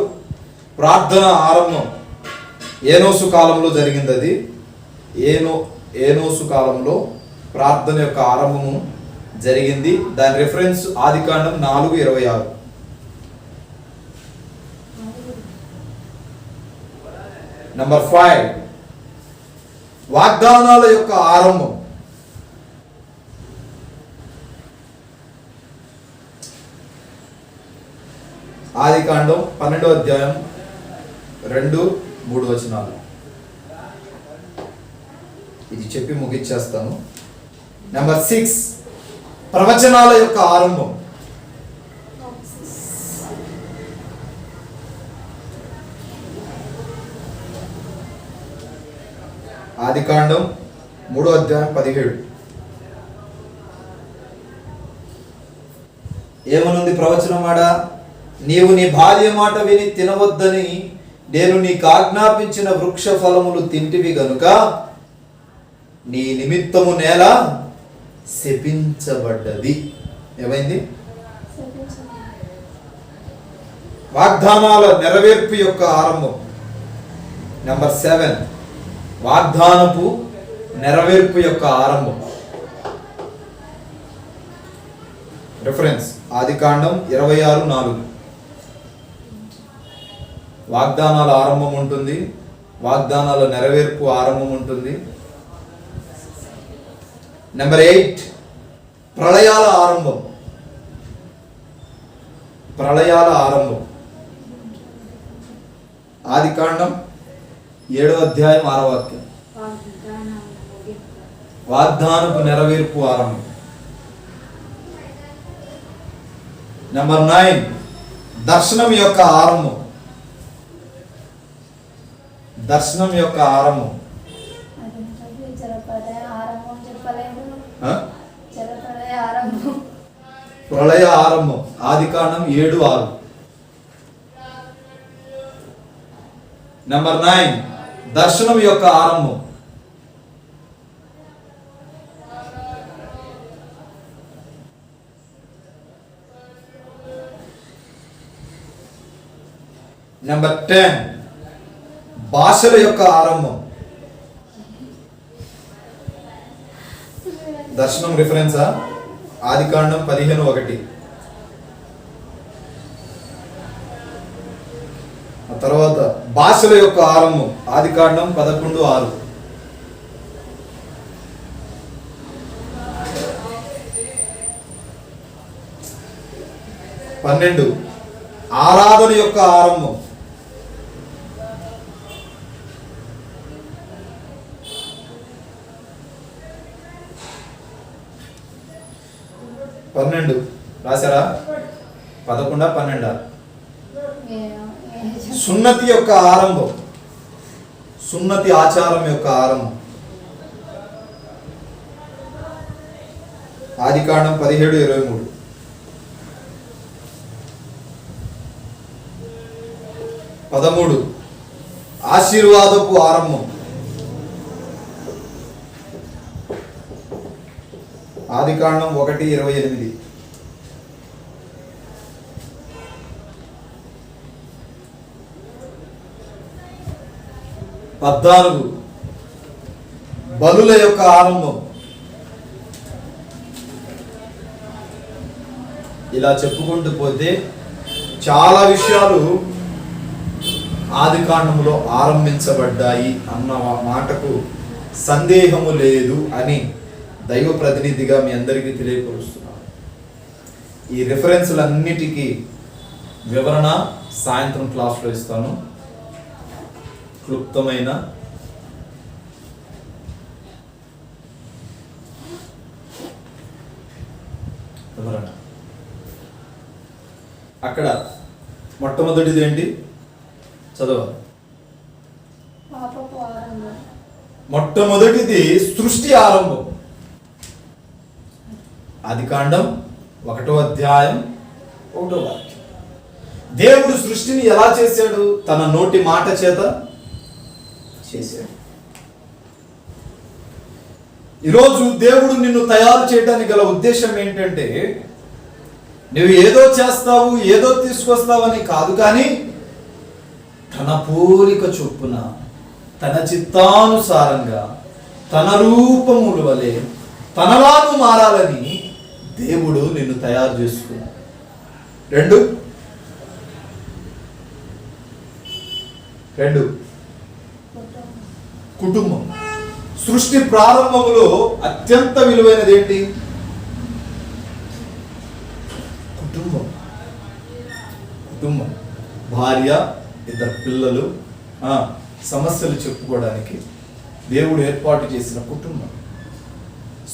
ప్రార్థన ఆరంభం ఏనోసు కాలంలో జరిగింది. అది ఏనోసు కాలంలో ప్రార్థన యొక్క ఆరంభము జరిగింది. దాని రెఫరెన్స్ ఆదికాండం 4:26. నంబర్ 5 వాగ్దానాల యొక్క ఆరంభం. ఆదికాండం 12వ అధ్యాయం 2-3 వచనాలు. ఇది చెప్పి ముగించేస్తాను. నెంబర్ 6 ప్రవచనాల యొక్క ఆరంభం. ఆదికాండం 3వ అధ్యాయం 17. ఏమనుంది ప్రవచనం ఆడ? నీవు నీ భార్య మాట విని తినవద్దని నేను నీకు ఆజ్ఞాపించిన వృక్ష ఫలములు తింటివి గనుక నీ నిమిత్తము నేల శపించబడ్డది. ఏమైంది? వాగ్దానాల నెరవేర్పు యొక్క ఆరంభం. నెంబర్ 7 వాగ్దానపు నెరవేర్పు యొక్క ఆరంభం. రిఫరెన్స్ ఆదికాండం 26:4. వాగ్దానాల ఆరంభం ఉంటుంది, వాగ్దానాల నెరవేర్పు ఆరంభం ఉంటుంది. నెంబర్ 8 ప్రళయాల ఆరంభం. ప్రళయాల ఆరంభం ఆదికాండం 7వ అధ్యాయం 6వ వాక్యం. వాగ్దానపు నెరవేర్పు ఆరంభం. నెంబర్ 9 దర్శనం యొక్క ఆరంభం. దర్శనం యొక్క ఆరంభం. ప్రళయ ఆరంభం ఆదికాండం 7:6. నెంబర్ 9 దర్శనం యొక్క ఆరంభం. నెంబర్ 10 భాషల యొక్క ఆరంభం. దర్శనం రిఫరెన్సా ఆదికాండం 15:1. ఆ తర్వాత భాషల యొక్క ఆరంభం ఆదికాండం 11:6. పన్నెండు ఆరాధన యొక్క ఆరంభం. పన్నెండు రాశారా? 11, 12. సున్నతి యొక్క ఆరంభం. సున్నతి ఆచారం యొక్క ఆరంభం ఆదికాండం 17:23. 13 ఆశీర్వాదపు ఆరంభం ఆదికాండం 1:28. 14 బలుల యొక్క ఆరంభం. ఇలా చెప్పుకుంటూ పోతే చాలా విషయాలు ఆదికాండంలో ఆరంభించబడ్డాయి అన్న మాటకు సందేహము లేదు అని దైవ ప్రతినిధిగా మీ అందరికీ తెలియపరుస్తున్నాను. ఈ రిఫరెన్స్లన్నిటికీ వివరణ సాయంత్రం క్లాస్లో ఇస్తాను. క్లుప్తమైన వివరణ. అక్కడ మొట్టమొదటిది ఏంటి? చదవాలి. పాపపు ఆరంభం. మొట్టమొదటిది సృష్టి ఆరంభం. ఆదికాండం 1వ అధ్యాయం 1వ వాక్యం. దేవుడు సృష్టిని ఎలా చేశాడు? తన నోటి మాట చేత చేశాడు. ఈరోజు దేవుడు నిన్ను తయారు చేయడానికి గల ఉద్దేశం ఏంటంటే, నువ్వు ఏదో చేస్తావు, ఏదో తీసుకొస్తావని కాదు, కానీ తన పోలిక చొప్పున, తన చిత్తానుసారంగా, తన రూపముల వలె తనలాను మారాలని దేవుడు నిన్ను తయారు చేసుకున్నాడు. 2 కుటుంబం. సృష్టి ప్రారంభములో అత్యంత విలువైనది ఏంటి? కుటుంబం. కుటుంబం, భార్య, 2 పిల్లలు, సమస్యలు చెప్పుకోవడానికి దేవుడు ఏర్పాటు చేసిన కుటుంబం.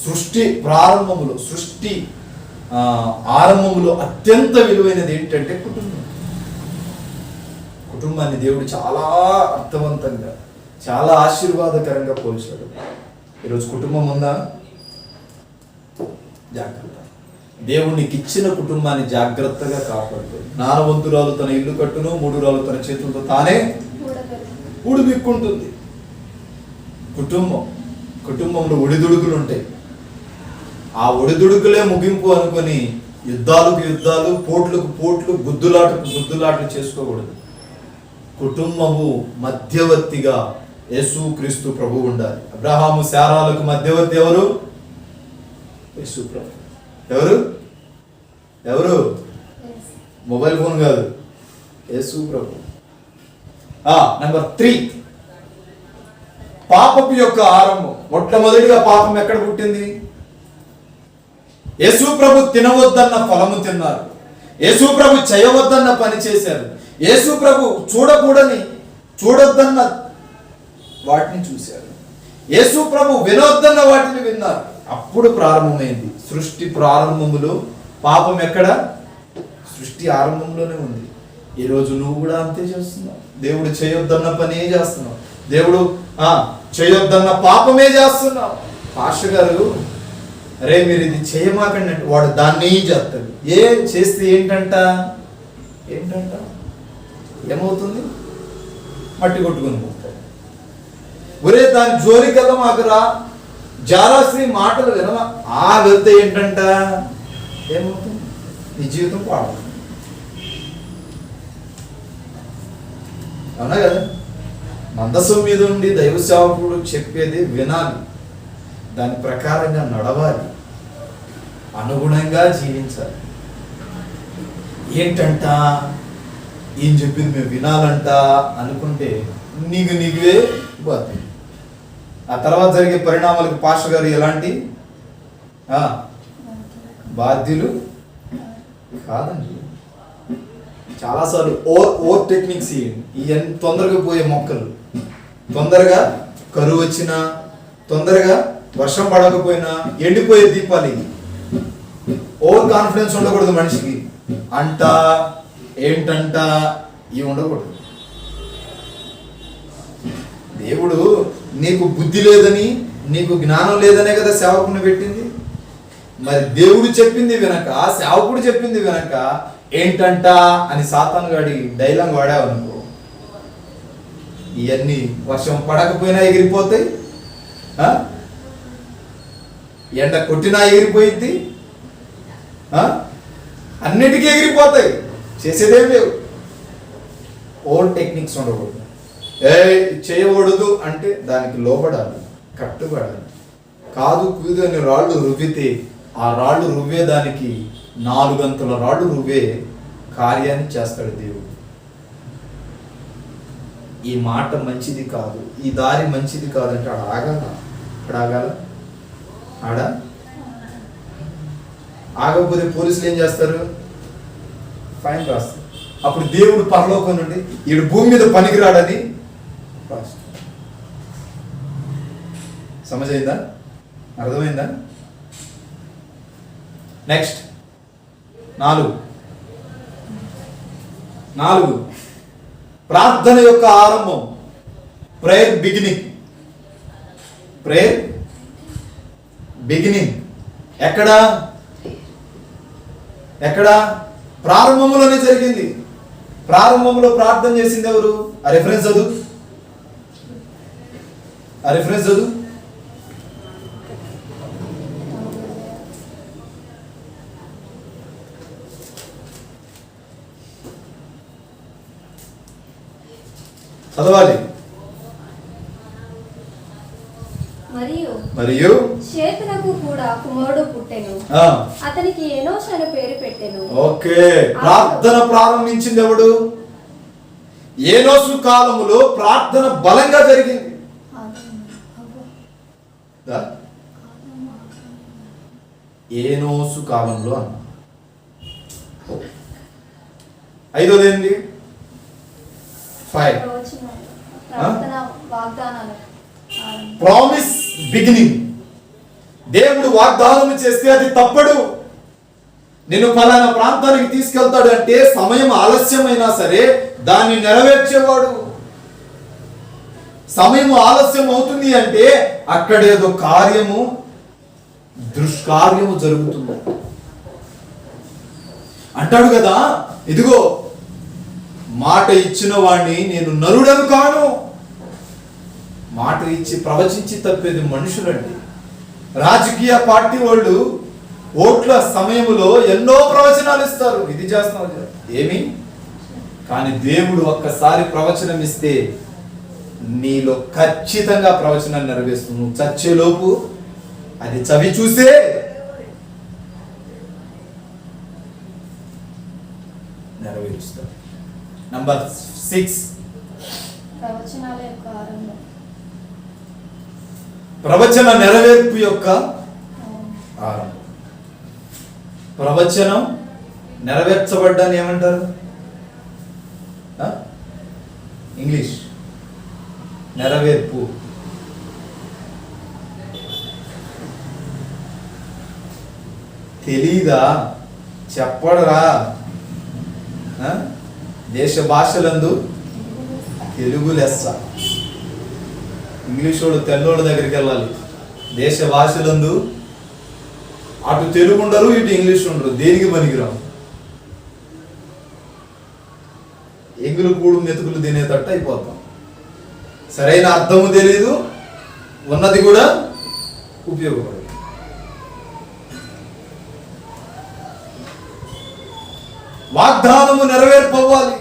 సృష్టి ప్రారంభములో, సృష్టి ఆరంభములో అత్యంత విలువైనది ఏంటంటే కుటుంబం. కుటుంబాన్ని దేవుడు చాలా అర్థవంతంగా, చాలా ఆశీర్వాదకరంగా పోల్చాడు. ఈరోజు కుటుంబం ఉందా? జాగ్రత్త. దేవుడు నీకు ఇచ్చిన కుటుంబాన్ని జాగ్రత్తగా కాపాడుకో. జ్ఞానవంతురాలు తన ఇల్లు కట్టును, మూఢురాలు తన చేతులతో తానే ఊడిబిక్కుంటుంది. కుటుంబంలో ఒడిదుడుకులు ఉంటాయి. ఆ ఒడిదుడుకులే ముగింపు అనుకొని యుద్ధాలకు యుద్ధాలు, పోట్లకు పోట్లు, గుద్దులాటలు చేసుకోకూడదు. కుటుంబము మధ్యవర్తిగా యేసుక్రీస్తు ప్రభు ఉండాలి. అబ్రహాము శారాలకు మధ్యవర్తి ఎవరు? యేసు ప్రభు. ఎవరు? మొబైల్ ఫోన్ కాదు, యేసు ప్రభు. నెంబర్ 3, పాపపు యొక్క ఆరంభం. మొట్టమొదటిగా పాపం ఎక్కడ పుట్టింది? యేసు ప్రభు తినవద్దన్న ఫలము తిన్నారు. యేసు ప్రభు చేయవద్దన్న పని చేశారు. యేసు ప్రభు చూడొద్దన్న వాటిని చూశారు. యేసు ప్రభు వినొద్దన్న వాటిని విన్నారు. అప్పుడు ప్రారంభమైంది సృష్టి. ప్రారంభములో పాపం ఎక్కడ? సృష్టి ఆరంభంలోనే ఉంది. ఈరోజు నువ్వు కూడా అంతే చేస్తున్నావు. దేవుడు చేయొద్దన్న పనే చేస్తున్నావు. దేవుడు చేయొద్దన్న పాపమే చేస్తున్నావు. పాస్టర్ గారు, అరే మీరు ఇది చేయమాకండి అంటే వాడు దాన్ని చేస్తాడు. చేస్తే ఏంటంట? ఏమవుతుంది? మట్టి కొట్టుకుని పోతాడు. ఒరే దాని జోలికెళ్ళ మాకురా, జారాశ్రీ మాటలు వినమా, వెళ్తే ఏంటంట? ఏమవుతుంది? నీ జీవితం పాడదు. అవునా కదా? మందసం మీద ఉండి దైవ సేవకుడు చెప్పేది వినాలి, దాని ప్రకారంగా నడవాలి, అనుగుణంగా జీవించాలి. ఏంటంట? ఏం చెప్పింది మేము వినాలంట అనుకుంటే నీకువే బాధ్యత. ఆ తర్వాత జరిగే పరిణామాలకు పాస్టర్ గారు ఎలాంటి బాధ్యులు కాదండి. చాలాసార్లు ఓవర్ టెక్నిక్స్ ఇవన్నీ తొందరగా పోయే మొక్కలు, తొందరగా కరువు వచ్చినా, తొందరగా వర్షం పడకపోయినా ఎండిపోయే దీపాలు ఇవి. ఓవర్ కాన్ఫిడెన్స్ ఉండకూడదు మనిషికి. ఏంటంట ఇవి ఉండకూడదు. దేవుడు నీకు బుద్ధి లేదని, నీకు జ్ఞానం లేదనే కదా సేవకుని పెట్టింది. మరి దేవుడు చెప్పింది వినక, సేవకుడు చెప్పింది వినక ఏంటంట అని సాతాను గాడి డైలాగ్ వాడావనుకో, ఇవన్నీ వర్షం పడకపోయినా ఎగిరిపోతాయి, ఎండ కొట్టినా ఎగిరిపోయిద్ది, అన్నిటికీ ఎగిరిపోతాయి. చేసేదేం లేవు. ఓన్ టెక్నిక్స్ ఉండకూడదు. చేయకూడదు అంటే దానికి లోబడాలి, కట్టుబడాలి. కాదు కూదు అని రాళ్ళు రువ్వితే ఆ రాళ్ళు రువ్వేదానికి 4 గంటల రాళ్ళు రువ్వే కార్యాన్ని చేస్తాడు దేవుడు. ఈ మాట మంచిది కాదు, ఈ దారి మంచిది కాదంటే ఆగకపోతే పోలీసులు ఏం చేస్తారు? ఫైన్ రాస్తారు. అప్పుడు దేవుడు పరలోకం నుండి ఈడు భూమి మీద పనికిరాడని రాస్తారు. సమజైందా? అర్థమైందా? నెక్స్ట్ 4 4 ప్రార్థన యొక్క ఆరంభం, ప్రేయర్ బిగినింగ్. ప్రేయర్ బిగినింగ్ ఎక్కడ ప్రారంభంలోనే జరిగింది. ప్రారంభంలో ప్రార్థన చేసింది ఎవరు? ఆ రెఫరెన్స్ చదువు. చదవాలి. మరియు షేతునకు కూడా కుమారుడు పుట్టెను, అతనికి ఎనోషు అని పేరు పెట్టెను. ఓకే, ప్రార్థన ప్రారంభించింది ఎవడు? ఏనోసు కాలములో ప్రార్థన బలంగా జరిగింది. ఏనోసు కాలంలో అన్న. 5వది ఏంటి? 5 ప్రామిస్ బిగినింగ్. దేవుడు వాగ్దానం చేస్తే అది తప్పడు. నేను ఫలానా ప్రాంతానికి తీసుకెళ్తాడు అంటే సమయం ఆలస్యమైనా సరే దాన్ని నెరవేర్చేవాడు. సమయం ఆలస్యం అవుతుంది అంటే అక్కడేదో దుష్కార్యము జరుగుతుంది అంటాడు కదా. ఇదిగో మాట ఇచ్చిన వాణ్ణి నేను నరుడను కాను. మాట ఇచ్చి ప్రవచించి తప్పేది మనుషులండి. రాజకీయ పార్టీ వాళ్ళు ఓట్ల సమయంలో ఎన్నో ప్రవచనాలు ఇస్తారు, ఇది చేస్తున్నావు ఏమి. కానీ దేవుడు ఒక్కసారి ప్రవచనం ఇస్తే నీలో ఖచ్చితంగా ప్రవచనాన్ని నెరవేరుస్తుంది. నువ్వు చచ్చేలోపు అది చవి చూసే నెరవేరుస్తాడు. నంబర్ 6 ప్రవచనాల యొక్క ఆరంభం, ప్రవచన నెరవేర్పు యొక్క ఆరంభం. ప్రవచనం నెరవేర్చబడ్డాన్ని ఏమంటారు? ఇంగ్లీష్ నెరవేర్పు. తెలీదా? చెప్పడరా? దేశ భాషలందు తెలుగు లెస్స. ఇంగ్లీష్ వాడు తెల్లోళ్ళ దగ్గరికి వెళ్ళాలి. దేశ భాషలందు అటు తెలుగు ఉండరు, ఇటు ఇంగ్లీష్ ఉండరు. దేనికి పనికిరావు. ఎగులు కూడు మెతుకులు తినేటట్టు అయిపోతాం. సరైన అర్థము తెలియదు, ఉన్నది కూడా ఉపయోగపడదు. వాగ్దానము నెరవేర్పవ్వాలి.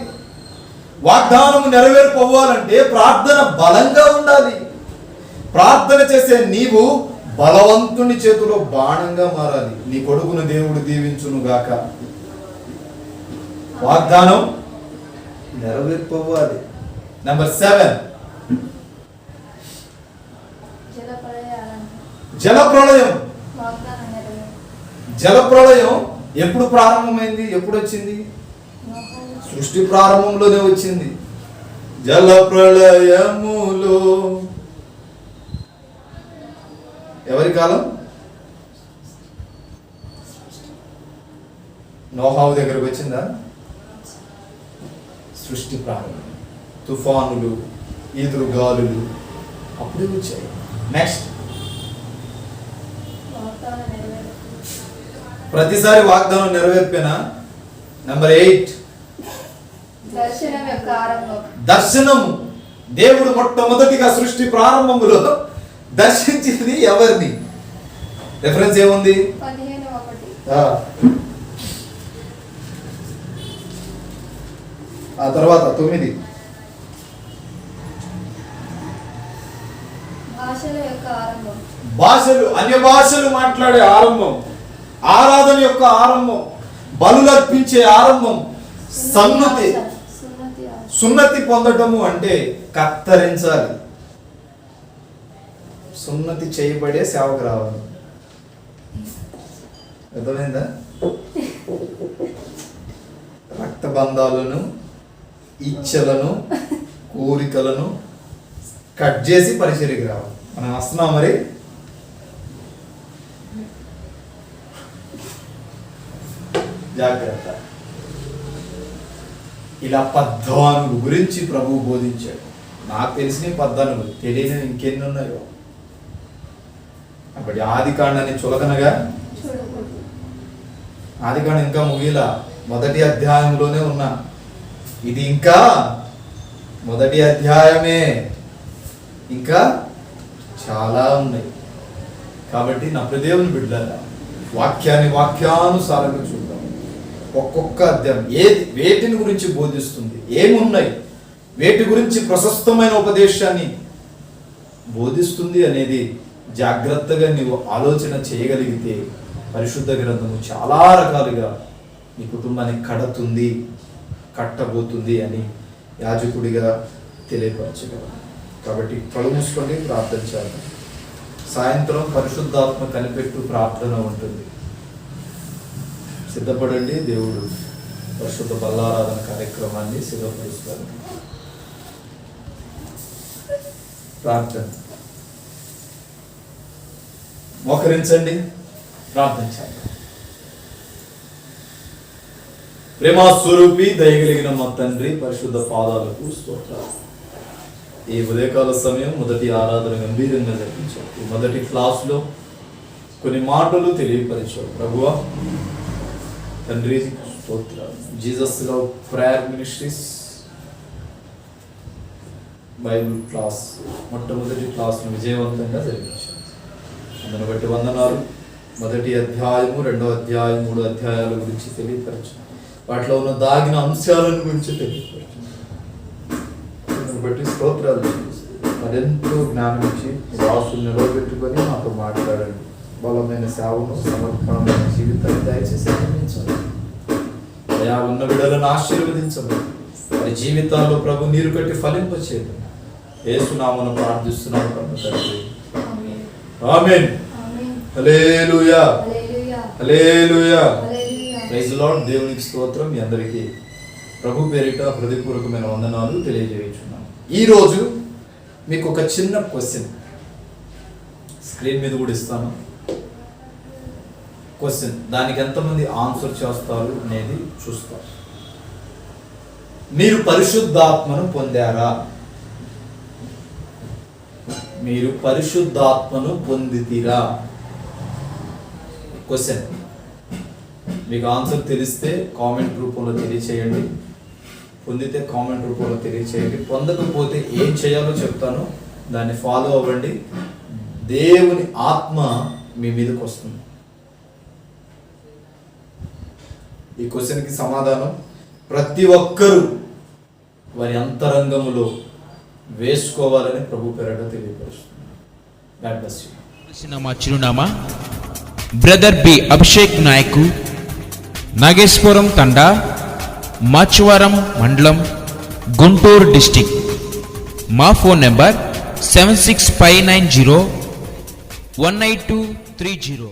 వాగ్దానము నెరవేర్పవ్వాలంటే ప్రార్థన బలంగా ఉండాలి. ప్రార్థన చేసే నీవు బలవంతుని చేతిలో బాణంగా మారాలి. నీ కొడుకును దేవుడు దీవించును గాక. వాగ్దానం నెరవేర్పవ్వాలి. నంబర్ 7 జలప్రళయం. జలప్రళయం ఎప్పుడు ప్రారంభమైంది? ఎప్పుడు వచ్చింది? సృష్టి ప్రారంభంలోనే వచ్చింది. జలప్రళయములో ఎవరి కాలం? నోహావు దగ్గరకు వచ్చిందా? సృష్టి ప్రారంభం. తుఫానులు, ఈదురు గాలులు అప్పుడే వచ్చాయి. నెక్స్ట్, ప్రతిసారి వాగ్దానం నెరవేర్పేనా? నంబర్ 8 దర్శనం యొక్క ఆరంభం. దర్శనం. దేవుడు మొట్టమొదటిగా సృష్టి ప్రారంభంలో దర్శించింది ఎవరిని? రెఫరెన్స్ ఏముంది? 15:1. ఆ తర్వాత 9 భాషల యొక్క ఆరంభం. భాషలు, అన్య భాషలు మాట్లాడే ఆరంభం, ఆరాధన యొక్క ఆరంభం, బలులర్పించే ఆరంభం, సున్నతి పొందటము అంటే కత్తరించాలి. సున్నతి చేయబడే సేవకు రావాలి. అర్థమైందా? రక్తబంధాలను, ఇచ్చలను, కోరికలను కట్ చేసి పరిచర్యకి రావాలి. మనం వస్తున్నాం మరి. జాగ్రత్త. ఇలా 14 గురించి ప్రభువు బోధించాడు. నాకు తెలిసిన 14, తెలియని ఇంకెన్ని ఉన్నాయో. అప్పటి ఆది కాండాన్ని చులకనగా చూడకూడదు. ఆది కాండం ఇంకా ముగిలా, మొదటి అధ్యాయంలోనే ఉన్నా. ఇది ఇంకా మొదటి అధ్యాయమే, ఇంకా చాలా ఉన్నాయి. కాబట్టి నా ప్రదేవుని బిడ్డలారా, వాక్యాన్ని వాక్యానుసారంగా చూద్దాం. ఒక్కొక్క అధ్యాయం వేటిని గురించి బోధిస్తుంది, ఏమున్నాయి, వేటి గురించి ప్రశస్తమైన ఉపదేశాన్ని బోధిస్తుంది అనేది జాగ్రత్తగా నీవు ఆలోచన చేయగలిగితే పరిశుద్ధ గ్రంథము చాలా రకాలుగా నీ కుటుంబాన్ని కట్టబోతుంది అని యాజకుడిగా తెలియపరచగలరు. కాబట్టి కళ్ళు మూసుకొని ప్రార్థన చేద్దాం. సాయంత్రం పరిశుద్ధాత్మ కనిపెట్టు ప్రార్థన ఉంటుంది. సిద్ధపడండి. దేవుడు పరిశుద్ధ బల్లారాధన కార్యక్రమాన్ని సిద్ధపరుస్తారు. ప్రార్థన. మోకరించండి, ప్రార్థించండి. ప్రేమ స్వరూపి దయగలిగిన మా తండ్రి పరిశుద్ధ పాదాలకు స్తోత్రాలు. ఈ ఉదయకాల సమయం మొదటి ఆరాధన గంభీరంగా జరిపించారు. ఈ మొదటి క్లాసులో కొన్ని మాటలు తెలియపరిచారు. ప్రభువా తండ్రి స్తోత్రాలు. Jesus love prayer ministries Bible class మొట్టమొదటి క్లాస్ను విజయవంతంగా జరిపించారు. అందును బట్టి వందనాలు. మొదటి అధ్యాయము, 2వ అధ్యాయం, 3 అధ్యాయాల గురించి తెలియపరచు. వాటిలో ఉన్న దాగిన అంశాలను గురించి తెలియపరచు. అందును బట్టి స్తోత్రాలు. మరెంతో జ్ఞానం ఇచ్చి రాసులు నిలవబెట్టుకొని మాతో మాట్లాడండి. బలమైన సేవను, సమర్పణమైన జీవితాన్ని దయచేసి అందించండి. అయా ఉన్న బిడ్డలను ఆశీర్వదించండి. వారి జీవితాల్లో ప్రభు నీరు కట్టి ఫలింపచేయండి. యేసునామమున ప్రార్థిస్తున్నాము తండ్రి. ఆమేన్. హల్లెలూయా, హల్లెలూయా. Praise Lord. దేవునికి స్తోత్రం. మీ అందరికీ ప్రభు పేరిట హృదయపూర్వకమైన వందనాలు తెలియజేయుచున్నాను. ఈరోజు మీకు ఒక చిన్న క్వశ్చన్ స్క్రీన్ మీద కూడా ఇస్తాను. క్వశ్చన్, దానికి ఎంతమంది ఆన్సర్ చేస్తారు అనేది చూస్తారు. మీరు పరిశుద్ధాత్మను పొందారా? మీరు పరిశుద్ధాత్మను పొందితిరా? క్వశ్చన్. మీకు ఆన్సర్ తెలిస్తే కామెంట్ రూపంలో తెలియచేయండి. పొందితే కామెంట్ రూపంలో తెలియచేయండి. పొందకపోతే ఏం చేయాలో చెప్తాను, దాన్ని ఫాలో అవ్వండి. దేవుని ఆత్మ మీ మీదకి వస్తుంది. ఈ క్వశ్చన్కి సమాధానం ప్రతి ఒక్కరూ వారి అంతరంగములో వేసుకోవాలని ప్రభు పేరట తెలియపరుస్తుంది. God bless you. మా చిరునామా బ్రదర్ బి అభిషేక్ నాయకు, నాగేశ్వరం తండా, మాచువరం మండలం, గుంటూరు డిస్టిక్. మా ఫోన్ నెంబర్ 7659018230.